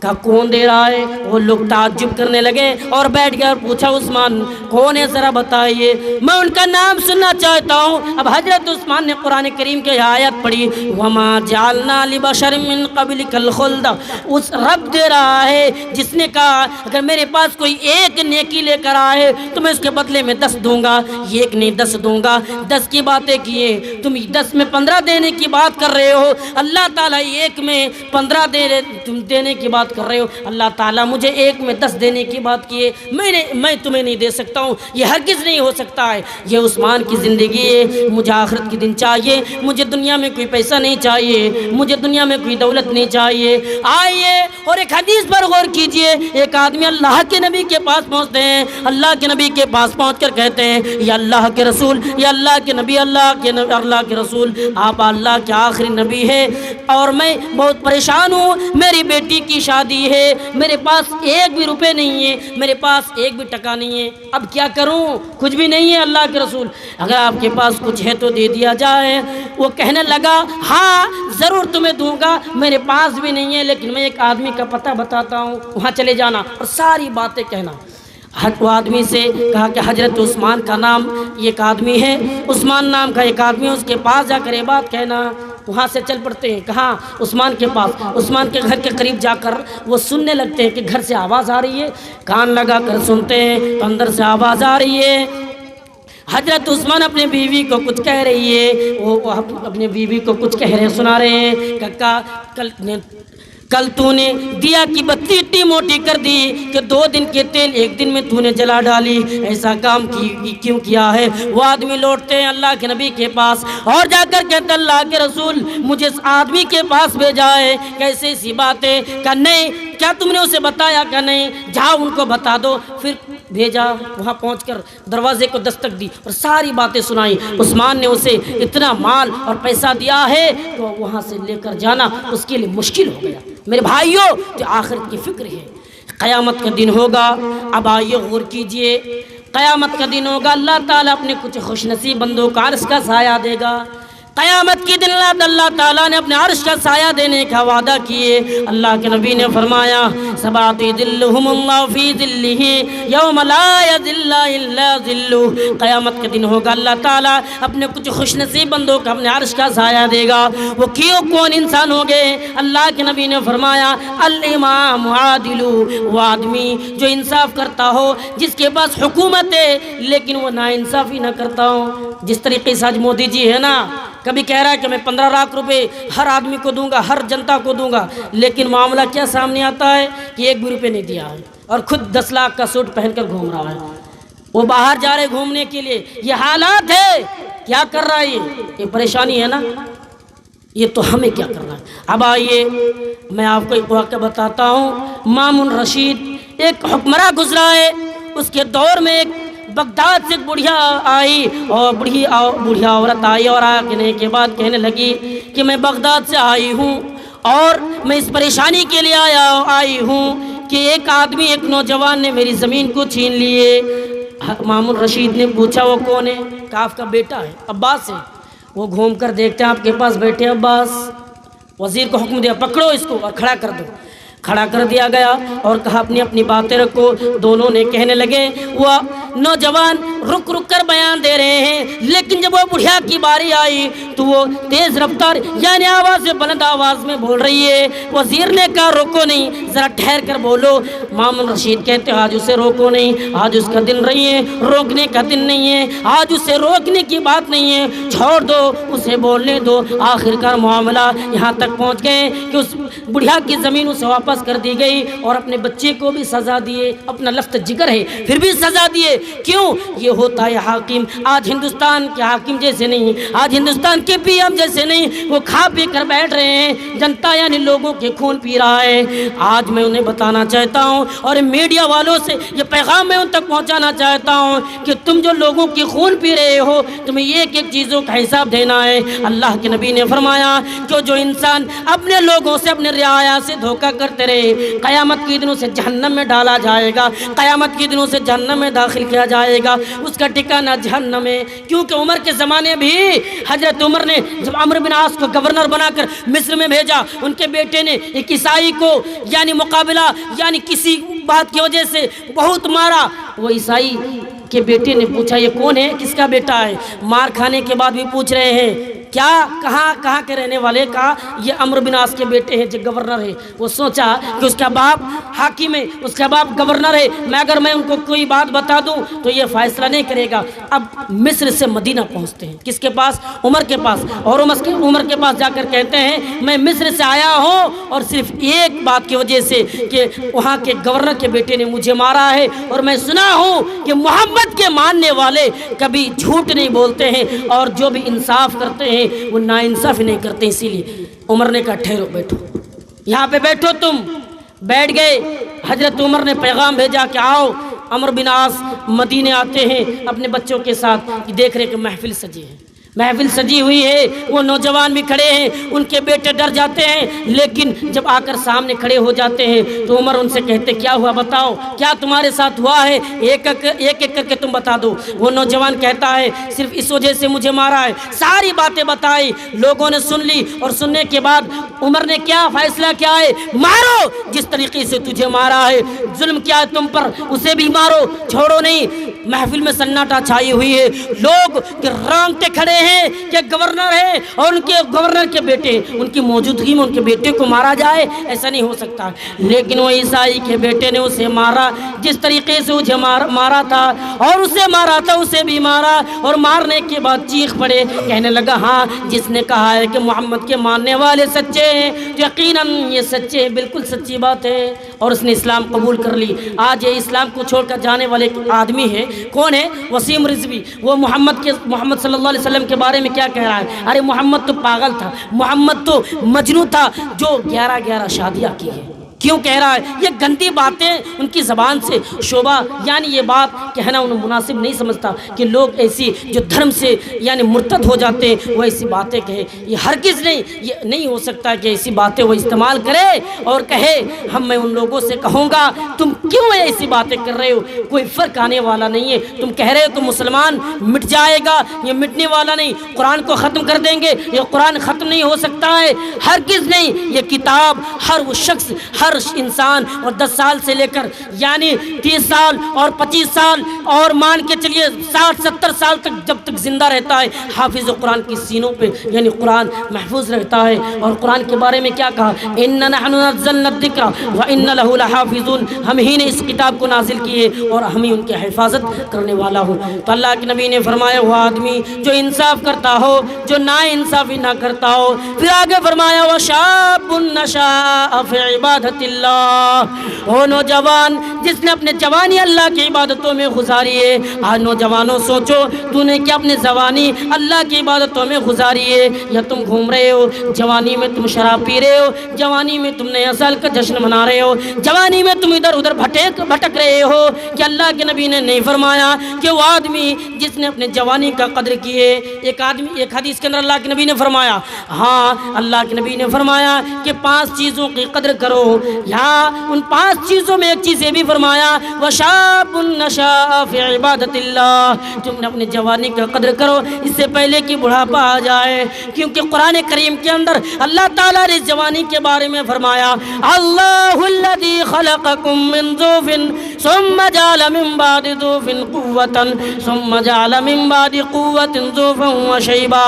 کہا کون دے رہا ہے؟ وہ لوگ تعجب کرنے لگے اور بیٹھ گئے اور پوچھا عثمان کون ہے ذرا بتائیے، میں ان کا نام سننا چاہتا ہوں۔ اب حضرت عثمان نے قرآن کریم کی آیت پڑھی وما جعلنا لبشر من قبلک الخلد، اس رب دے رہا ہے جس نے کہا اگر میرے پاس کوئی ایک نیکی لے کر آئے تو میں اس کے بدلے میں 10 دوں گا، ایک نہیں 10 دوں گا۔ 10 کی باتیں کیے، تم 10 میں 15 دینے کی بات کر رہے ہو، اللہ تعالیٰ ایک میں 15 تم دینے کی بات کر رہے ہو، اللہ تعالیٰ مجھے ایک میں 10 دینے کی بات کیے، میں تمہیں نہیں دے سکتا ہوں، یہ ہرگز نہیں ہو سکتا ہے۔ یہ عثمان کی زندگی ہے، مجھے آخرت کی دن چاہیے، مجھے دنیا میں کوئی پیسہ نہیں چاہیے، مجھے دنیا میں کوئی دولت نہیں چاہیے۔ آئیے اور ایک حدیث پر غور کیجئے، ایک آدمی اللہ کے نبی کے پاس پہنچتے ہیں، اللہ کے نبی کے پاس پہنچ کر کہتے ہیں یا اللہ کے رسول، یا اللہ کے نبی، اللہ کے رسول، آپ اللہ کے آخری نبی ہے اور میں بہت پریشان ہوں، میری بیٹی کی شادی ہے، میرے پاس ایک بھی روپے نہیں ہے، میرے پاس ایک بھی ٹکا نہیں ہے، اب کیا کروں؟ کچھ بھی نہیں ہے اللہ کے رسول، اگر آپ کے پاس کچھ ہے تو دے دیا جائے۔ وہ کہنے لگا ہاں ضرور تمہیں دوں گا، میرے پاس بھی نہیں ہے لیکن میں ایک آدمی کا پتہ بتاتا ہوں، وہاں چلے جانا اور ساری باتیں کہنا۔ وہ آدمی سے کہا کہ حضرت عثمان کا نام ایک آدمی ہے، عثمان نام کا ایک آدمی ہے، اس کے پاس جا کر یہ بات کہنا۔ وہاں سے چل پڑتے ہیں، کہاں؟ عثمان کے پاس۔ عثمان کے گھر کے قریب جا کر وہ سننے لگتے ہیں کہ گھر سے آواز آ رہی ہے، کان لگا کر سنتے ہیں تو اندر سے آواز آ رہی ہے، حضرت عثمان اپنے بیوی کو کچھ کہہ رہی ہے، وہ اپنے بیوی کو کچھ کہہ رہے سنا رہے ہیں کہ کل تو نے دیا کی بتی اتنی موٹی کر دی کہ 2 دن کے تیل 1 دن میں تو نے جلا ڈالی، ایسا کام کیوں کیا ہے؟ وہ آدمی لوٹتے ہیں اللہ کے نبی کے پاس اور جا کر کہتے اللہ کے رسول مجھے اس آدمی کے پاس بھیجا ہے، کیسے سی باتیں؟ کہ نہیں، کیا تم نے اسے بتایا؟ کہ نہیں، جاؤ ان کو بتا دو۔ پھر بھیجا، وہاں پہنچ کر دروازے کو دستک دی اور ساری باتیں سنائی۔ عثمان نے اسے اتنا مال اور پیسہ دیا ہے تو وہاں سے لے کر جانا اس کے لیے مشکل ہو گیا۔ میرے بھائیوں، جو آخرت کی فکر ہے، قیامت کا دن ہوگا، اب آئیے غور کیجئے، قیامت کا دن ہوگا، اللہ تعالیٰ اپنے کچھ خوش نصیب بندوں کو عرش کا سایہ دے گا۔ قیامت کی دن اللہ تعالیٰ نے اپنے عرش کا سایہ دینے کا وعدہ کیے۔ اللہ کے نبی نے فرمایا سبعۃ یظلھم اللہ فی ظلہ یوم لا یظل الا ظلہ، قیامت کے دن ہوگا اللہ تعالیٰ اپنے کچھ خوش نصیب بندوں کو اپنے عرش کا سایہ دے گا۔ وہ کون انسان ہوں گے؟ اللہ کے نبی نے فرمایا الامام عادل، وہ آدمی جو انصاف کرتا ہو، جس کے پاس حکومت ہے لیکن وہ ناانصافی نہ کرتا ہو۔ جس طریقے سے آج مودی جی ہے نا، کبھی کہہ رہا ہے کہ میں 15 لاکھ روپے ہر آدمی کو دوں گا، ہر جنتا کو دوں گا، لیکن معاملہ کیا سامنے آتا ہے کہ 1 بھی روپے نہیں دیا ہے اور خود 10 لاکھ کا سوٹ پہن کر گھوم رہا ہے۔ وہ باہر جا رہے گھومنے کے لیے، یہ حالات ہے، کیا کر رہا ہے؟ یہ پریشانی ہے نا، یہ تو ہمیں کیا کرنا ہے۔ اب آئیے میں آپ کو ایک واقعہ بتاتا ہوں۔ مامون رشید ایک حکمراں گزرا ہے، اس کے دور میں ایک بغداد سے ایک بڑھیا آئی اور بڑھیا عورت آئی اور آنے کے بعد کہنے لگی کہ میں بغداد سے آئی ہوں اور میں اس پریشانی کے لیے آئی ہوں کہ ایک آدمی، ایک نوجوان نے میری زمین کو چھین لیے۔ مامون رشید نے پوچھا وہ کون ہے؟ کاف کا بیٹا ہے، عباس ہے۔ وہ گھوم کر دیکھتے ہیں آپ کے پاس بیٹھے عباس۔ وزیر کو حکم دیا پکڑو اس کو اور کھڑا کر دو۔ کھڑا کر دیا گیا اور کہا اپنی باتیں رکھو۔ دونوں نے کہنے لگے، وہ نوجوان رک کر بیان دے رہے ہیں، لیکن جب وہ بڑھیا کی باری آئی تو وہ تیز رفتار یعنی آواز سے بلند آواز میں بول رہی ہے۔ وزیر نے کہا روکو نہیں، ذرا ٹھہر کر بولو۔ مامون رشید کہتے آج اسے روکو نہیں، آج اس کا دن نہیں ہے، روکنے کا دن نہیں ہے، آج اسے روکنے کی بات نہیں ہے، چھوڑ دو اسے بولنے دو۔ آخر کار معاملہ یہاں تک پہنچ گئے کہ اس بڑھیا کی زمین اسے واپس کر دی گئی اور اپنے بچے کو بھی سزا دیے، اپنا لفظ جگر ہے پھر بھی سزا دیے۔ کیوں؟ یہ ہوتا ہے حاکم۔ آج ہندوستان کے حاکم جیسے نہیں، آج ہندوستان کے پی ایم جیسے نہیں، وہ کھا پی کر بیٹھ رہے ہیں، جنتا یعنی لوگوں کے خون پی رہا ہے۔ آج میں انہیں بتانا چاہتا ہوں اور میڈیا والوں سے یہ پیغام میں ان تک پہنچانا چاہتا ہوں کہ تم جو لوگوں کی خون پی رہے ہو، تمہیں ایک ایک چیزوں کا حساب دینا ہے۔ اللہ کے نبی نے فرمایا کہ جو انسان اپنے لوگوں سے، اپنے رعایا سے دھوکہ کرتے رہے، قیامت کے دنوں سے جہنم میں ڈالا جائے گا، قیامت کے دنوں سے جہنم میں داخل کیا جائے گا۔ اس کا ٹھکانہ جہنم ہے۔ کیونکہ عمر کے زمانے بھی حضرت عمر نے جب عمرو بن عاص کو گورنر بنا کر مصر میں بھیجا، ان کے بیٹے نے ایک عیسائی کو یعنی مقابلہ یعنی کسی بات کی وجہ سے بہت مارا۔ وہ عیسائی کے بیٹے نے پوچھا یہ کون ہے، کس کا بیٹا ہے؟ مار کھانے کے بعد بھی پوچھ رہے ہیں کیا کہاں کے رہنے والے؟ کہا یہ عمرو بن عاص کے بیٹے ہیں جو گورنر ہے۔ وہ سوچا کہ اس کا باپ حاکم ہے، اس کا باپ گورنر ہے، اگر میں ان کو کوئی بات بتا دوں تو یہ فیصلہ نہیں کرے گا۔ اب مصر سے مدینہ پہنچتے ہیں، کس کے پاس؟ عمر کے پاس، اور عمر کے پاس جا کر کہتے ہیں میں مصر سے آیا ہوں اور صرف ایک بات کی وجہ سے کہ وہاں کے گورنر کے بیٹے نے مجھے مارا ہے، اور میں سنا ہوں کہ محمد کے ماننے والے کبھی جھوٹ نہیں بولتے ہیں اور جو بھی انصاف کرتے ہیں وہ ناانصافی نہیں کرتے۔ اسی لیے عمر نے کہا ٹھہرو، بیٹھو یہاں پہ بیٹھو۔ تم بیٹھ گئے۔ حضرت عمر نے پیغام بھیجا کہ آؤ عمرو بن عاص مدینے آتے ہیں اپنے بچوں کے ساتھ، دیکھ رہے کہ محفل سجی ہے، محفل سجی ہوئی ہے، وہ نوجوان بھی کھڑے ہیں، ان کے بیٹے ڈر جاتے ہیں، لیکن جب آ کر سامنے کھڑے ہو جاتے ہیں تو عمر ان سے کہتے کیا ہوا بتاؤ، کیا تمہارے ساتھ ہوا ہے، ایک ایک کر کے تم بتا دو۔ وہ نوجوان کہتا ہے صرف اس وجہ سے مجھے مارا ہے۔ ساری باتیں بتائی، لوگوں نے سن لی، اور سننے کے بعد عمر نے کیا فیصلہ کیا ہے، مارو، جس طریقے سے تجھے مارا ہے، ظلم کیا ہے تم پر، اسے بھی مارو، چھوڑو نہیں۔ محفل میں سناٹا چھائی ہوئی ہے، لوگ رانگتے کھڑے ہیں کہ گورنر ہے اور ان کے گورنر کے بیٹے، ان کی موجودگی میں ان کے بیٹے کو مارا جائے، ایسا نہیں ہو سکتا۔ لیکن وہ عیسائی کے بیٹے نے اسے مارا جس طریقے سے اسے مارا تھا، اور اسے مارا تھا اسے بھی مارا، اور مارنے کے بعد چیخ پڑے، کہنے لگا ہاں جس نے کہا ہے کہ محمد کے ماننے والے سچے ہیں، یقیناً یہ سچے ہیں، بالکل سچی بات ہے، اور اس نے اسلام قبول کر لی۔ آج یہ اسلام کو چھوڑ کر جانے والے آدمی ہے، کون ہے؟ وسیم رضوی۔ وہ محمد صلی اللہ علیہ وسلم کے بارے میں کیا کہہ رہا ہے؟ ارے محمد تو پاگل تھا، محمد تو مجنون تھا جو 11 شادیاں کی ہیں۔ کیوں کہہ رہا ہے؟ یہ گندی باتیں ان کی زبان سے شعبہ یعنی یہ بات کہنا انہیں مناسب نہیں سمجھتا کہ لوگ ایسی جو دھرم سے یعنی مرتد ہو جاتے ہیں وہ ایسی باتیں کہے۔ یہ ہرگز نہیں، یہ نہیں ہو سکتا کہ ایسی باتیں وہ استعمال کرے اور کہے میں ان لوگوں سے کہوں گا تم کیوں ایسی باتیں کر رہے ہو، کوئی فرق آنے والا نہیں ہے، تم کہہ رہے ہو تو مسلمان مٹ جائے گا، یہ مٹنے والا نہیں، قرآن کو ختم کر دیں گے، یہ قرآن ختم نہیں ہو سکتا ہے، ہرگز نہیں۔ یہ کتاب ہر وہ شخص، ہر انسان، اور 10 سال سے لے کر یعنی 30 سال اور 25 سال اور مان کے چلیے 60-70 سال تک جب تک زندہ رہتا ہے، حافظ قرآن کی سینوں پہ یعنی قرآن محفوظ رہتا ہے۔ اور قرآن کے بارے میں کیا کہا؟ اِنَّا نَحْنُ نَزَّلْنَا الذِّكْرَ وَإِنَّا لَهُ لَحَافِظُونَ، ہم ہی نے اس کتاب کو نازل کیے اور ہم ہی ان کی حفاظت کرنے والا ہوں۔ تو اللہ کے نبی نے فرمایا وہ آدمی جو انصاف کرتا ہو، جو نا انصافی نہ کرتا ہو۔ پھر آگے فرمایا وَشَابٌ نَشَاءَ فِي عِبَادَةِ اللہ، وہ نوجوان جس نے اپنے جوانی اللہ کی عبادتوں میں گزاری ہے۔ آج نوجوانوں سوچو تو نے کیا اپنے جوانی اللہ کی عبادتوں میں گزاری ہے، یا تم گھوم رہے ہو جوانی میں، تم شراب پی رہے ہو جوانی میں، تم نیا سال کا جشن منا رہے ہو جوانی میں، تم ادھر ادھر بھٹک رہے ہو کہ اللہ کے نبی نے نہیں فرمایا کہ وہ آدمی جس نے اپنے جوانی کا قدر کیے۔ ایک حدیث کے اندر اللہ کے نبی نے فرمایا، ہاں اللہ کے نبی نے فرمایا کہ 5 چیزوں کی قدر کرو، یہاں ان 5 چیزوں میں ایک چیز یہ بھی فرمایا وَشَابٌ نَشَاءَ فِي عِبَادَةِ اللَّهِ، تم نے اپنے جوانی کا قدر کرو اس سے پہلے کہ بڑھاپا آ جائے، کیونکہ قرآن کریم کے اندر اللہ تعالیٰ نے جوانی کے بارے میں فرمایا اللہ الذی خلقکم من ضعف ثم جعل من بعد ضعف قوة ثم جعل من بعد قوة ضعفا وشیبا۔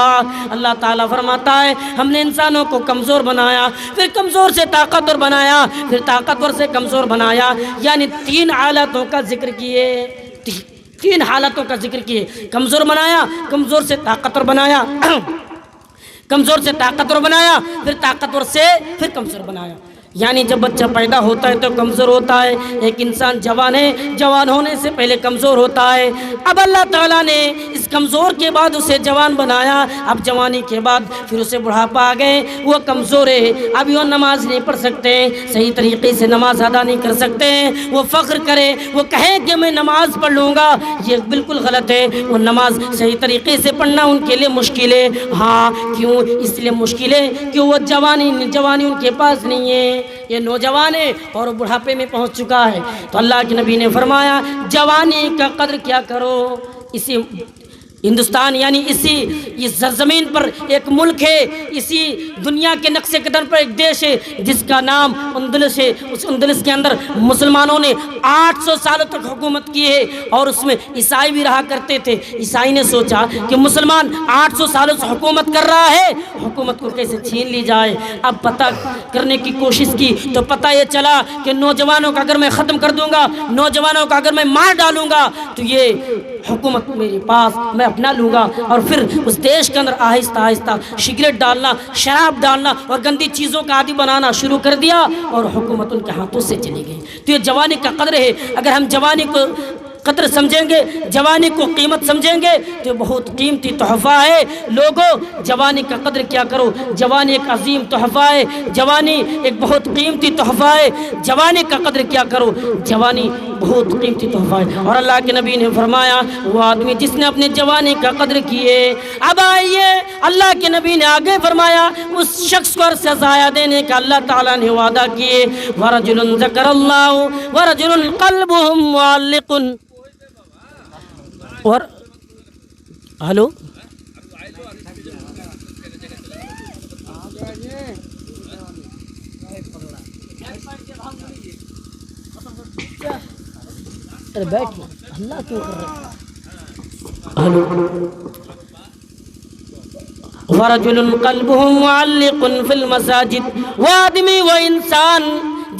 اللہ تعالیٰ فرماتا ہے ہم نے انسانوں کو کمزور بنایا، پھر کمزور سے طاقتور بنایا، پھر طاقتور سے کمزور بنایا، یعنی 3 حالتوں کا ذکر کیے، 3 حالتوں کا ذکر کیے، کمزور بنایا، کمزور سے طاقتور بنایا، کمزور سے طاقتور بنایا، پھر طاقتور سے پھر کمزور بنایا۔ یعنی جب بچہ پیدا ہوتا ہے تو کمزور ہوتا ہے، ایک انسان جوان ہے، جوان ہونے سے پہلے کمزور ہوتا ہے، اب اللہ تعالیٰ نے اس کمزور کے بعد اسے جوان بنایا، اب جوانی کے بعد پھر اسے بڑھاپا آ گئے، وہ کمزور ہے، اب وہ نماز نہیں پڑھ سکتے، صحیح طریقے سے نماز ادا نہیں کر سکتے، وہ فخر کرے، وہ کہے کہ میں نماز پڑھ لوں گا، یہ بالکل غلط ہے، وہ نماز صحیح طریقے سے پڑھنا ان کے لیے مشکل ہے۔ ہاں کیوں؟ اس لیے مشکل ہے کہ وہ جوانی ان کے پاس نہیں ہے، یہ نوجوان ہے اور بڑھاپے میں پہنچ چکا ہے۔ تو اللہ کے نبی نے فرمایا جوانی کا قدر کیا کرو، اسی ہندوستان یعنی اسی اس زمین پر ایک ملک ہے، اسی دنیا کے نقشے قدم پر ایک دیش ہے جس کا نام اندلس ہے۔ اس اندلس کے اندر مسلمانوں نے 800 سالوں تک حکومت کی ہے، اور اس میں عیسائی بھی رہا کرتے تھے۔ عیسائی نے سوچا کہ مسلمان 800 سالوں سے حکومت کر رہا ہے، حکومت کو کیسے چھین لی جائے۔ اب پتہ کرنے کی کوشش کی تو پتہ یہ چلا کہ نوجوانوں کا اگر میں ختم کر دوں گا، نوجوانوں کا اگر میں مار ڈالوں گا تو یہ حکومت میرے پاس میں اپنا لوں گا، اور پھر اس دیش کے اندر آہستہ آہستہ سگریٹ ڈالنا، شراب ڈالنا اور گندی چیزوں کا عادی بنانا شروع کر دیا، اور حکومت ان کے ہاتھوں سے چلی گئی۔ تو یہ جوانی کا قدر ہے۔ اگر ہم جوانی کو قدر سمجھیں گے، جوانی کو قیمت سمجھیں گے تو بہت قیمتی تحفہ ہے۔ لوگوں، جوانی کا قدر کیا کرو، جوانی ایک عظیم تحفہ ہے، جوانی ایک بہت قیمتی تحفہ ہے، جوانی کا قدر کیا کرو، جوانی بہت قیمتی تحفہ ہے۔ اور اللہ کے نبی نے فرمایا وہ آدمی جس نے اپنے جوانی کا قدر کیے، اب آئیے اللہ کے نبی نے آگے فرمایا اس شخص کو سزا دینے کا اللہ تعالیٰ نے وعدہ کیے، وَرَجُلٌ ذَكَرَ اللَّهُ وَرَجُلٌ قَلْبُهُ مُعَلِّقٌ۔ اور ہلو بیٹھ اللہ کیوں کر رہے؟ ہلو وَرَجُلٌ قَلْبُهُ مُعَلِّقٌ فِي الْمَسَاجِدِ، وہ آدمی وہ انسان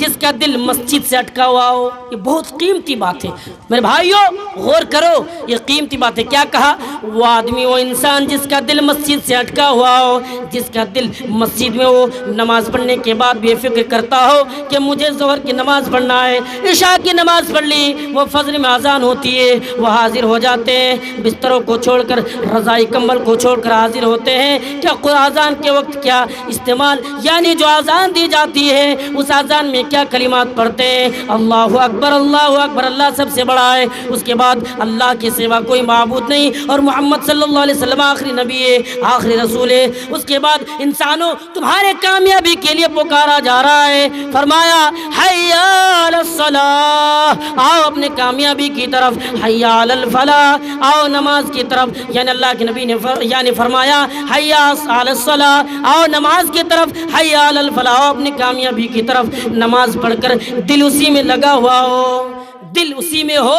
جس کا دل مسجد سے اٹکا ہوا ہو۔ یہ بہت قیمتی بات ہے میرے بھائیوں، غور کرو، یہ قیمتی بات ہے۔ کیا کہا؟ وہ آدمی وہ انسان جس کا دل مسجد سے اٹکا ہوا ہو، جس کا دل مسجد میں وہ نماز پڑھنے کے بعد بے فکر کرتا ہو کہ مجھے ظہر کی نماز پڑھنا ہے، عشاء کی نماز پڑھ لی، وہ فجر میں اذان ہوتی ہے، وہ حاضر ہو جاتے ہیں، بستروں کو چھوڑ کر، رضائی کمبل کو چھوڑ کر حاضر ہوتے ہیں۔ کیا اذان کے وقت کیا استعمال، یعنی جو اذان دی جاتی ہے اس اذان میں کیا کلمات پڑھتے ہیں؟ اللہ اکبر، اللہ اکبر، اللہ سب سے بڑا ہے، اس کے بعد اللہ کے سوا کوئی معبود نہیں، اور محمد صلی اللہ علیہ وسلم آخری نبی ہے، آخری رسول ہے۔ اس کے بعد انسانوں تمہارے کامیابی کے لیے پکارا جا رہا ہے، فرمایا حی علی الصلاۃ، آؤ اپنے کامیابی کی طرف، حی علی الفلاح، آؤ نماز کی طرف، یعنی اللہ کے نبی نے فرمایا حی علی الصلاۃ، آؤ نماز کی طرف، حی علی الفلاح، آؤ اپنی کامیابی کی طرف۔ نماز پڑھ کر دل اسی میں لگا ہوا ہو، دل اسی میں ہو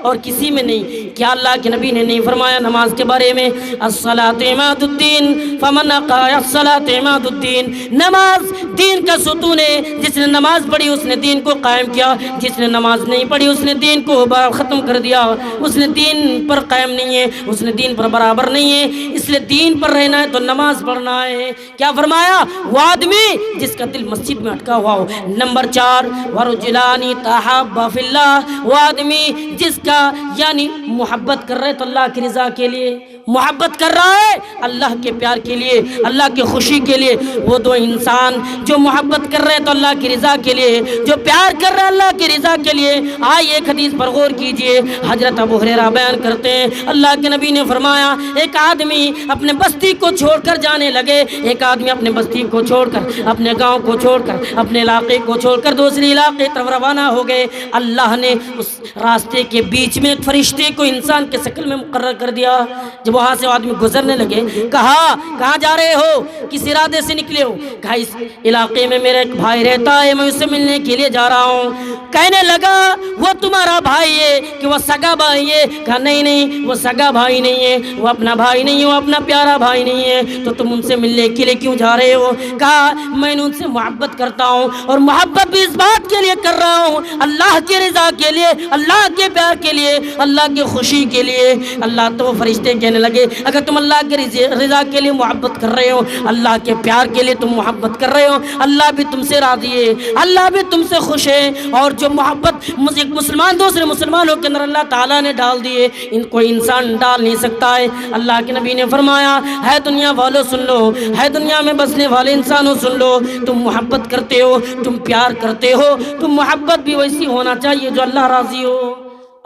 اور کسی میں نہیں۔ کیا اللہ کے نبی نے نہیں فرمایا نماز کے بارے میں الصلاۃ عماد الدین فمن اقام الصلاۃ عماد الدین، نماز دین کا ستون ہے، جس نے نماز پڑھی اس نے دین کو قائم کیا، جس نے نماز نہیں پڑھی اس نے دین کو ختم کر دیا، اس نے دین پر قائم نہیں ہے، اس نے دین پر برابر نہیں ہے۔ اس لیے دین پر رہنا ہے تو نماز پڑھنا ہے۔ کیا فرمایا؟ وہ آدمی جس کا دل مسجد میں اٹکا ہوا ہو۔ نمبر 4 ورجلان تحابا فی اللہ، وہ آدمی جس کا یعنی محبت کر رہے تو اللہ کی رضا کے لیے، محبت کر رہا ہے اللہ کے پیار کے لیے، اللہ کی خوشی کے لیے۔ وہ دو انسان جو محبت کر رہے تو اللہ کی رضا کے لیے، جو پیار کر رہے اللہ کی رضا کے لیے۔ آئیے ایک حدیث پر غور کیجئے، حضرت ابو ہریرہ بیان کرتے ہیں اللہ کے نبی نے فرمایا ایک آدمی اپنے بستی کو چھوڑ کر جانے لگے، ایک آدمی اپنے بستی کو چھوڑ کر، اپنے گاؤں کو چھوڑ کر، اپنے علاقے کو چھوڑ کر دوسری علاقے کی طرف روانہ ہو گئے۔ اللہ نے اس راستے کے بیچ میں ایک فرشتے کو انسان کے شکل میں مقرر کر دیا۔ جب وہاں سے آدمی گزرنے لگے، کہا کہاں جا رہے ہو، کس ارادے سے نکلے ہو؟ کہا اس علاقے میں میرا ایک بھائی رہتا ہے، میں اس سے ملنے کے لیے جا رہا ہوں۔ کہنے لگا وہ تمہارا بھائی ہے کہ وہ سگا بھائی ہے؟ کہا نہیں نہیں، وہ سگا بھائی نہیں ہے، وہ اپنا بھائی نہیں ہے، وہ اپنا پیارا بھائی نہیں ہے، تو تم ان سے ملنے کے لیے کیوں جا رہے ہو؟ کہا میں نے ان سے محبت کرتا ہوں، اور محبت بھی اس بات کے لیے کر رہا ہوں، اللہ کی رضا کے لیے، اللہ کے پیار کے لیے، اللہ کی خوشی کے لیے۔ اللہ تو وہ فرشتے کہنے لگے اگر تم اللہ کی رضا کے لیے محبت کر رہے ہو، اللہ کے پیار کے لیے تم محبت کر رہے ہو، اللہ بھی تم سے راضی ہے، اللہ بھی تم سے خوش ہے، اور جو محبت ایک مسلمان دوسرے مسلمانوں کے اندر اللہ تعالیٰ نے ڈال دی ہے، ان کو انسان ڈال نہیں سکتا ہے۔ اللہ کے نبی نے فرمایا ہے دنیا والوں سن لو، ہے دنیا میں بسنے والے انسانوں سن لو، تم محبت کرتے ہو، تم پیار کرتے ہو، تم محبت بھی ویسی ہونا چاہیے جو اللہ راضی ہو۔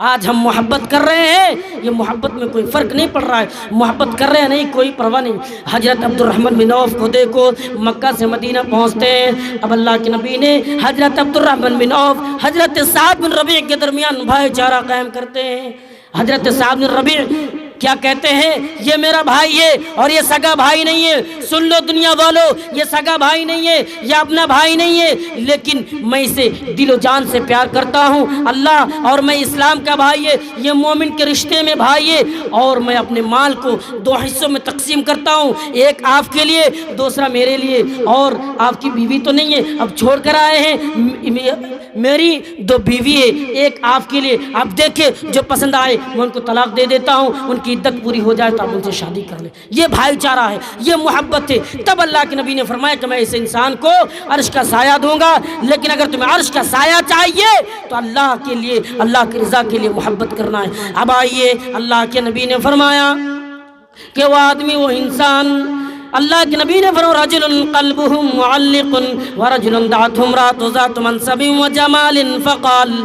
آج ہم محبت کر رہے ہیں، یہ محبت میں کوئی فرق نہیں پڑ رہا ہے، محبت کر رہے ہیں نہیں، کوئی پرواہ نہیں۔ حضرت عبد الرحمن بن عوف کو دیکھو، مکہ سے مدینہ پہنچتے ہیں، اب اللہ کے نبی نے حضرت عبد الرحمن بن عوف حضرت سعد بن ربیع کے درمیان بھائی چارہ قائم کرتے ہیں۔ حضرت سعد بن ربیع کیا کہتے ہیں؟ یہ میرا بھائی ہے اور یہ سگا بھائی نہیں ہے. سن لو دنیا والو، یہ سگا بھائی نہیں ہے، یہ اپنا بھائی نہیں ہے، لیکن میں اسے دل و جان سے پیار کرتا ہوں. اللہ اور میں اسلام کا بھائی ہے، یہ مومن کے رشتے میں بھائی ہے. اور میں اپنے مال کو 2 حصوں میں تقسیم کرتا ہوں، ایک آپ کے لیے، دوسرا میرے لیے. اور آپ کی بیوی تو نہیں ہے، اب چھوڑ کر آئے ہیں، میری 2 بیوی ہے، ایک آپ کے لیے. آپ دیکھیں جو پسند آئے میں ان کو طلاق دے دیتا ہوں، ان کی عدت پوری ہو جائے تو آپ ان سے شادی کر لیں. یہ بھائی چارہ ہے، یہ محبت ہے. تب اللہ کے نبی نے فرمایا کہ میں اس انسان کو عرش کا سایہ دوں گا. لیکن اگر تمہیں عرش کا سایہ چاہیے تو اللہ کے لیے، اللہ کی رضا کے لیے محبت کرنا ہے. اب آئیے، اللہ کے نبی نے فرمایا کہ وہ آدمی، وہ انسان، اللہ کے نبی نے فرمایا رجل قلبه معلق ورجل دعته امرأة ذات منصب وجمال فقال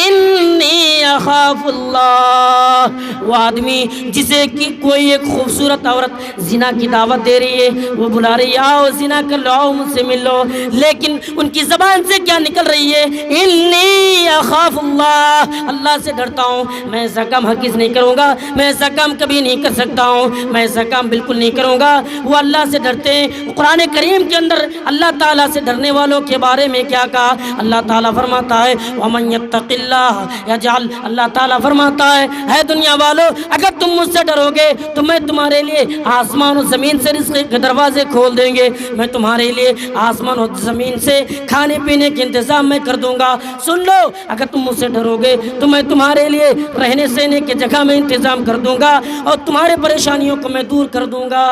انی اخاف اللہ. وہ آدمی جسے کوئی ایک خوبصورت عورت زنا کی دعوت دے رہی ہے، وہ بلا رہی ہے آؤ زنا کر لو، آؤ مجھ سے مل لو، لیکن ان کی زبان سے کیا نکل رہی ہے؟ انی اخاف اللہ، اللہ سے ڈرتا ہوں، میں ایسا کام ہرگز نہیں کروں گا، میں ایسا کام کبھی نہیں کر سکتا ہوں، میں ایسا کام بالکل نہیں کروں گا. وہ اللہ سے ڈرتے ہیں. قرآن کریم کے اندر اللہ تعالیٰ سے ڈرنے والوں کے بارے میں کیا کہا؟ اللہ تعالیٰ فرماتا ہے وَمَن يَتَّقِ اللَّهَ يَجْعَلْ، اللہ تعالیٰ فرماتا ہے اے دنیا والو، اگر تم مجھ سے ڈرو گے تو میں تمہارے لیے آسمان و زمین سے رزق کے دروازے کھول دیں گے. میں تمہارے لیے آسمان و زمین سے کھانے پینے کے انتظام میں کر دوں گا. سن لو، اگر تم مجھ سے ڈرو گے تو میں تمہارے لیے رہنے سہنے کی جگہ میں انتظام کر دوں گا اور تمہارے پریشانیوں کو میں دور کر دوں گا.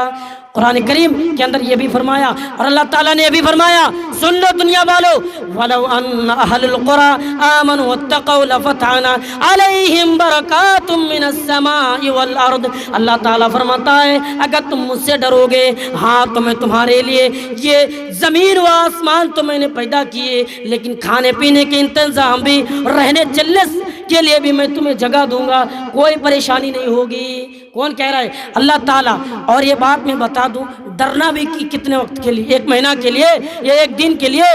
قرآن کریم کے اندر یہ بھی فرمایا اور اللہ تعالیٰ نے یہ بھی فرمایا، سن لو دنیا والو، وَلَوْ أَنَّ أَهْلَ الْقُرَىٰ آمَنُوا وَاتَّقَوْا لَفَتَحْنَا عَلَيْهِمْ بَرَكَاتٌ مِّنَ السَّمَاءِ وَالْأَرْضِ. اللہ تعالیٰ فرماتا ہے اگر تم مجھ سے ڈرو گے، ہاں تو میں تمہارے لیے یہ زمین و آسمان تو میں نے پیدا کیے، لیکن کھانے پینے کے انتظام بھی، رہنے چلنے کے لیے بھی میں تمہیں جگہ دوں گا، کوئی پریشانی نہیں ہوگی. کون کہہ رہا ہے؟ اللہ تعالیٰ. اور یہ بات میں بتا دوں، ڈرنا بھی کتنے وقت کے لیے؟ 1 مہینہ کے لیے یا 1 دن کے لیے،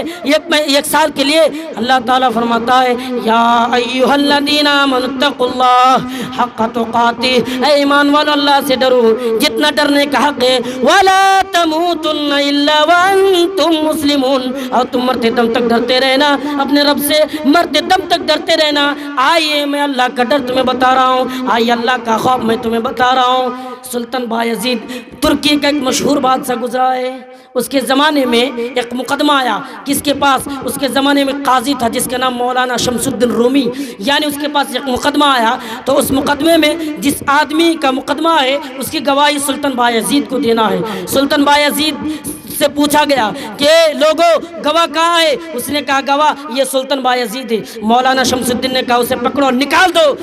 1 سال کے لیے؟ اللہ تعالیٰ فرماتا ہے یا ایھا الذین آمنوا اتقوا اللہ حق تقاتہ، اے ایمان والو اللہ سے ڈرو جتنا ڈرنے کا حق ہے. ولا تموتن الا وانتم مسلمون، اور تم مرتے دم تک ڈرتے رہنا اپنے رب سے، مرتے دم تک ڈرتے رہنا. آئیے میں اللہ کا ڈر تمہیں بتا رہا ہوں، آئیے اللہ کا خوف میں تمہیں بتا رہا ہوں. سلطان بایزید ترکی کا ایک مشہور بادشاہ گزرا ہے. اس کے زمانے میں ایک مقدمہ آیا، کس کے پاس؟ اس کے زمانے میں قاضی تھا جس کا نام مولانا شمس الدین رومی، یعنی اس کے پاس ایک مقدمہ آیا. تو اس مقدمے میں جس آدمی کا مقدمہ ہے اس کی گواہی سلطان بایزید کو دینا ہے. سلطان بایزید سے پوچھا گیا کہ لوگوں گواہ کہاں ہے؟ اس نے کہا گواہ یہ سلطان بایزید ہے. مولانا شمس الدین نے کہا اسے پکڑو، نکال دو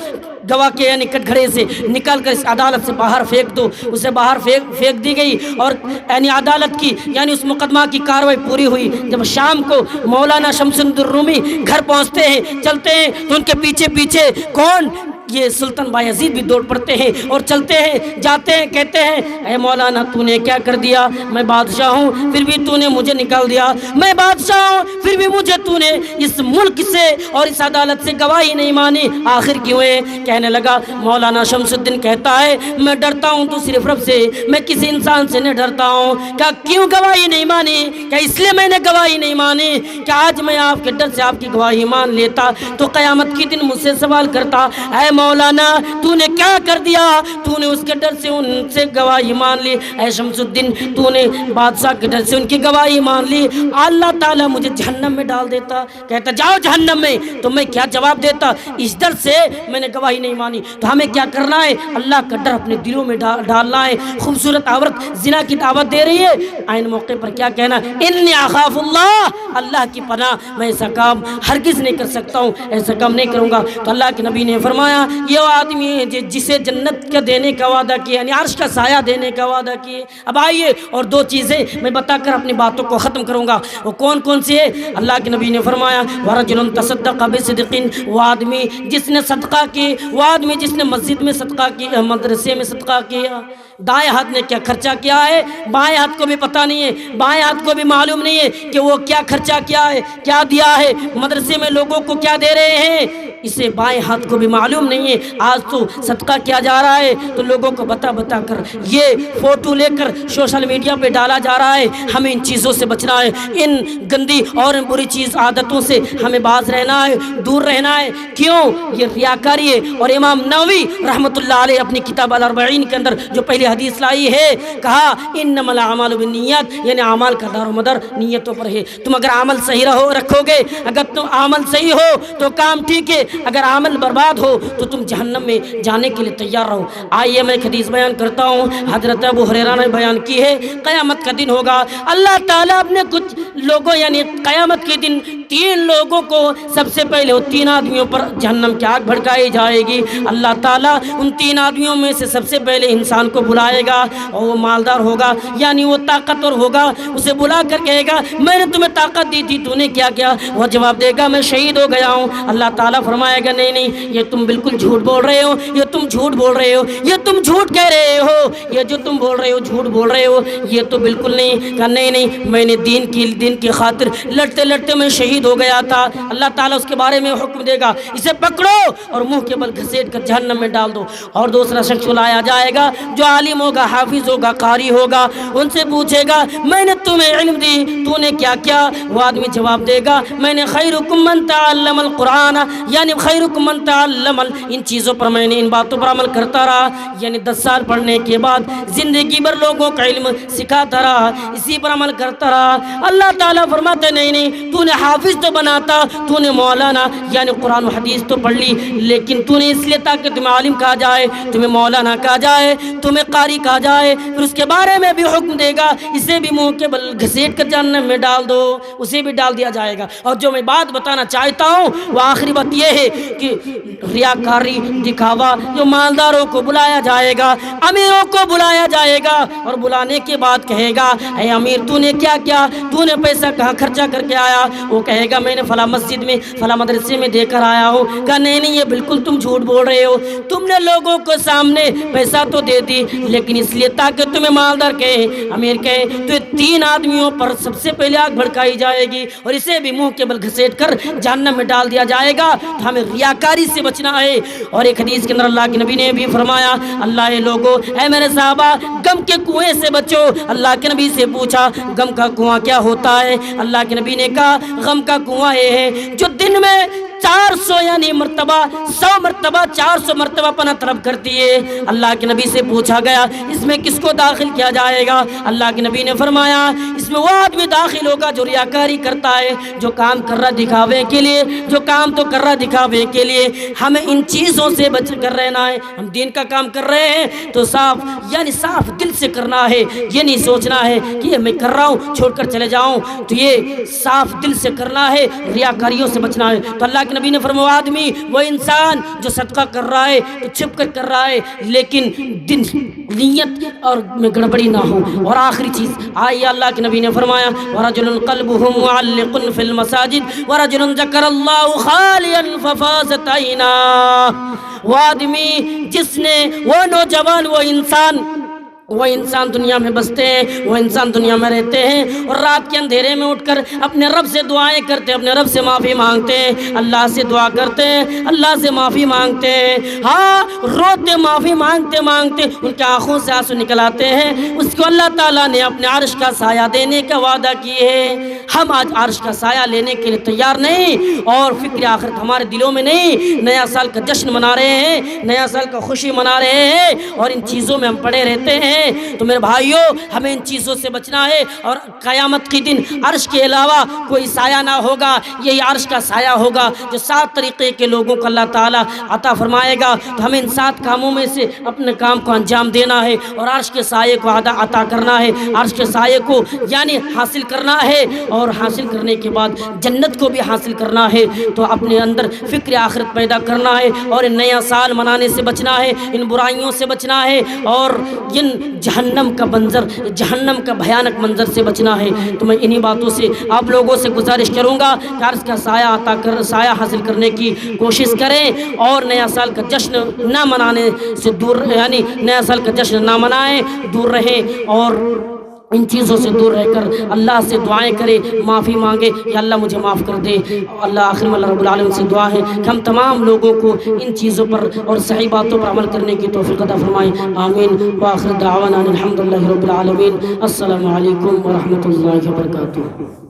گواہ کے یعنی کٹ گھڑے سے، نکال کر اس عدالت سے باہر پھینک دو. اسے باہر پھینک دی گئی اور یعنی عدالت کی یعنی اس مقدمہ کی کاروائی پوری ہوئی. جب شام کو مولانا شمس الدین رومی گھر پہنچتے ہیں، چلتے ہیں تو ان کے پیچھے پیچھے کون؟ یہ سلطان بایزید بھی دوڑ پڑتے ہیں اور چلتے ہیں، جاتے ہیں، کہتے ہیں اے مولانا تو نے کیا کر دیا؟ میں بادشاہ ہوں پھر بھی تو نے مجھے نکال دیا، میں بادشاہ ہوں پھر بھی مجھے تو نے اس ملک سے اور اس عدالت سے گواہی نہیں مانی، آخر کیوں ہے؟ کہنے لگا مولانا شمس الدین کہتا ہے میں ڈرتا ہوں تو صرف رب سے، میں کسی انسان سے نہیں ڈرتا ہوں. کہا کیوں گواہی نہیں مانی؟ کہ اس لیے میں نے گواہی نہیں مانی کہ آج میں آپ کے ڈر سے آپ کی گواہی مان لیتا تو قیامت کے دن مجھ سے سوال کرتا اے مولانا تو نے کیا کر دیا؟ تو نے اس کے ڈر سے ان سے گواہی مان لی. اے شمس الدین تو نے بادشاہ کے ڈر سے ان کی گواہی مان لی، اللہ تعالیٰ مجھے جہنم میں ڈال دیتا. کہتا جاؤ جہنم میں. تو میں کیا جواب دیتا؟ اس ڈر سے میں نے گواہی نہیں مانی. تو ہمیں کیا کرنا ہے؟ اللہ کا ڈر اپنے دلوں میں ڈالنا ہے. خوبصورت عورت زنا کی دعوت دے رہی ہے، عین موقع پر کیا کہنا؟ انی اخاف اللہ، اللہ کی پناہ، میں ایسا کام ہرگز نہیں کر سکتا ہوں، ایسا کام نہیں کروں گا. تو اللہ کے نبی نے فرمایا یہ وہ آدمی ہے جسے جنت کا دینے کا وعدہ کیا، یعنی عرش کا سایہ دینے کا وعدہ کیے. اب آئیے اور 2 چیزیں میں بتا کر اپنی باتوں کو ختم کروں گا. وہ کون کون سی ہے؟ اللہ کے نبی نے فرمایا ورجل تصدق بصدق، وہ آدمی جس نے صدقہ کی، وہ آدمی جس نے مسجد میں صدقہ کیا، مدرسے میں صدقہ کیا. دائیں ہاتھ نے کیا خرچہ کیا ہے بائیں ہاتھ کو بھی پتہ نہیں ہے، بائیں ہاتھ کو بھی معلوم نہیں ہے کہ وہ کیا خرچہ کیا ہے، کیا دیا ہے، مدرسے میں لوگوں کو کیا دے رہے ہیں، اسے بائیں ہاتھ کو بھی معلوم نہیں ہے. آج تو صدقہ کیا جا رہا ہے تو لوگوں کو بتا بتا کر یہ فوٹو لے کر سوشل میڈیا پہ ڈالا جا رہا ہے. ہمیں ان چیزوں سے بچنا ہے, ان گندی اور ان بری چیز عادتوں سے ہمیں باز رہنا ہے, دور رہنا ہے. کیوں؟ یہ ریاکاری ہے. اور امام نووی رحمۃ اللہ علیہ اپنی کتاب الاربعین کے اندر جو پہلی حدیث لائی ہے, کہا انما الاعمال بالنیات, یعنی اعمال کا دار و مدار نیتوں پر ہے. تم اگر عمل صحیح رکھو گے, اگر تم عمل صحیح ہو تو کام ٹھیک ہے, اگر عمل برباد ہو تو تم جہنم میں جانے کے لیے تیار رہو. آئیے میں ایک حدیث بیان کرتا ہوں, حضرت ابو ہریرہ نے بیان کی ہے. قیامت کا دن ہوگا, اللہ تعالیٰ اپنے کچھ لوگوں یعنی قیامت کے دن 3 لوگوں کو سب سے پہلے 3 آدمیوں پر جہنم کی آگ بھڑکائی جائے گی. اللہ تعالیٰ ان 3 آدمیوں میں سے سب سے پہلے انسان کو بلائے گا, اور وہ مالدار ہوگا یعنی وہ طاقتور ہوگا. اسے بلا کر کہے گا میں نے تمہیں طاقت دی تھی, تو نے کیا کیا؟ وہ جواب دے گا میں شہید ہو گیا ہوں. اللہ تعالیٰ فرمائے گا نہیں نہیں, یہ تم بالکل جھوٹ بول رہے ہو, یہ تم جھوٹ بول رہے ہو, یہ تم جھوٹ کہہ رہے ہو, یہ جو تم بول رہے ہو جھوٹ بول رہے ہو, یہ تو بالکل نہیں. کہا نہیں نہیں, میں نے دین کی خاطر لڑتے لڑتے میں شہید ہو گیا تھا. اللہ تعالیٰ اس کے بارے میں حکم دے گا, اسے پکڑو اور منہ کے بل گھسیٹ کر جہنم میں ڈال دو. اور دوسرا شخص لایا جائے گا جو عالم ہوگا, حافظ ہوگا, قاری ہوگا. ان سے پوچھے گا میں نے تمہیں علم دی, تو نے کیا کیا؟ وہ آدمی جواب دے گا میں نے خیرکم من تعلم القرآن, یعنی خیرکم من تعلم ان چیزوں پر میں نے ان باتوں پر عمل کرتا رہا, یعنی 10 سال پڑھنے کے بعد زندگی بھر لوگوں کا علم سکھاتا رہا, اسی پر عمل کرتا رہا. اللہ تعالیٰ فرماتے نہیں نہیں, تو نے حافظ تو بناتا, تو نے مولانا یعنی قرآن و حدیث تو پڑھ لی, لیکن تو نے اس لیے تاکہ تمہیں عالم کہا جائے, تمہیں مولانا کہا جائے, تمہیں قاری کہا جائے. پھر اس کے بارے میں بھی حکم دے گا اسے بھی منہ کے بل گھسیٹ کر جہنم میں ڈال دو, اسے بھی ڈال دیا جائے گا. اور جو میں بات بتانا چاہتا ہوں وہ آخری بات یہ ہے کہ ریاکاری دکھاوا, جو مالداروں کو بلایا جائے گا, امیروں کو بلایا جائے گا, اور بلانے کے بعد کہے گا اے امیر تو نے کیا کیا, تو نے پیسہ کہاں خرچہ کر کے آیا؟ وہ کہے گا میں نے فلاں مسجد میں فلاں مدرسے میں دے کر آیا ہوں. کہا نہیں نہیں, یہ بالکل تم جھوٹ بول رہے ہو, تم نے لوگوں کو سامنے پیسہ تو دے دی لیکن اس لیے تاکہ تمہیں مالدار کہے, امیر کہے. تو 3 آدمیوں پر سب سے پہلے آگ بھڑکائی جائے گی اور اسے بھی منہ کے بل گھسیٹ کر جہنم میں ڈال دیا جائے گا. تو ہمیں ریاکاری سے بچنا ہے. اور ایک حدیث کے اندر اللہ کے نبی نے بھی فرمایا اللہ لوگو, اے میرے صحابہ غم کے کنویں سے بچو. اللہ کے نبی سے پوچھا غم کا کنواں کیا ہوتا ہے؟ اللہ کے نبی نے کہا غم کا کنواں یہ ہے جو دن میں 400 یعنی مرتبہ 100 مرتبہ 400 مرتبہ پناہ طلب کرتی ہے. اللہ کے نبی سے پوچھا گیا اس میں کس کو داخل کیا جائے گا؟ اللہ کے نبی نے فرمایا اس میں وہ آدمی داخل ہوگا جو ریاکاری کرتا ہے, جو کام کر رہا دکھاوے کے لیے, جو کام تو کر رہا دکھاوے کے لیے. ہمیں ان چیزوں سے بچ کر رہنا ہے. ہم دین کا کام کر رہے ہیں تو صاف یعنی صاف دل سے کرنا ہے, یہ نہیں سوچنا ہے کہ یہ میں کر رہا ہوں چھوڑ کر چلے جاؤں. تو یہ صاف دل سے کرنا ہے, ریاکاریوں سے بچنا ہے. تو اللہ کے نبی نے فرمایا آدمی وہ انسان جو صدقہ کر رہا ہے تو چھپ کر رہا ہے لیکن دن نیت اور میں گڑبڑی نہ ہو. اور آخری چیز آئیے اللہ کے نبی نے فرمایا ورجل قلبه معلق في المساجد ورجل ذكر الله خاليا ففازت عيناه. وہ آدمی جس نے, وہ نوجوان, وہ انسان دنیا میں بستے ہیں, وہ انسان دنیا میں رہتے ہیں اور رات کے اندھیرے میں اٹھ کر اپنے رب سے دعائیں کرتے ہیں, اپنے رب سے معافی مانگتے ہیں, اللہ سے دعا کرتے ہیں, اللہ سے معافی مانگتے ہیں. ہاں روتے معافی مانگتے مانگتے ان کے آنکھوں سے آنسو نکل آتے ہیں. اس کو اللہ تعالیٰ نے اپنے عرش کا سایہ دینے کا وعدہ کیے ہے. ہم آج عرش کا سایہ لینے کے لیے تیار نہیں اور فکر آخرت ہمارے دلوں میں نہیں. نیا سال کا جشن منا رہے ہیں, نیا سال کا خوشی منا رہے ہیں اور ان چیزوں میں ہم پڑے رہتے ہیں. تو میرے بھائیوں ہمیں ان چیزوں سے بچنا ہے. اور قیامت کے دن عرش کے علاوہ کوئی سایہ نہ ہوگا, یہی عرش کا سایہ ہوگا جو 7 طریقے کے لوگوں کو اللہ تعالیٰ عطا فرمائے گا. تو ہمیں ان 7 کاموں میں سے اپنے کام کو انجام دینا ہے اور عرش کے سایے کو عطا کرنا ہے, عرش کے سایے کو یعنی حاصل کرنا ہے. اور حاصل کرنے کے بعد جنت کو بھی حاصل کرنا ہے. تو اپنے اندر فکر آخرت پیدا کرنا ہے اور نیا سال منانے سے بچنا ہے, ان برائیوں سے بچنا ہے اور ان جہنم کا منظر, جہنم کا بھیانک منظر سے بچنا ہے. تو میں انہی باتوں سے آپ لوگوں سے گزارش کروں گا کہ عرش کا سایہ حاصل کرنے کی کوشش کریں اور نیا سال کا جشن نہ منانے سے دور, یعنی نیا سال کا جشن نہ منائیں, دور رہیں. اور ان چیزوں سے دور رہ کر اللہ سے دعائیں کرے، معافی مانگے، یا اللہ مجھے معاف کر دے۔ اللہ آخر میں اللہ رب العالمین سے دعا ہے کہ ہم تمام لوگوں کو ان چیزوں پر اور صحیح باتوں پر عمل کرنے کی توفیق عطا فرمائیں، آمین۔ وآخر دعوانا الحمدللہ رب العالمین۔ السلام علیکم ورحمۃ اللہ وبرکاتہ۔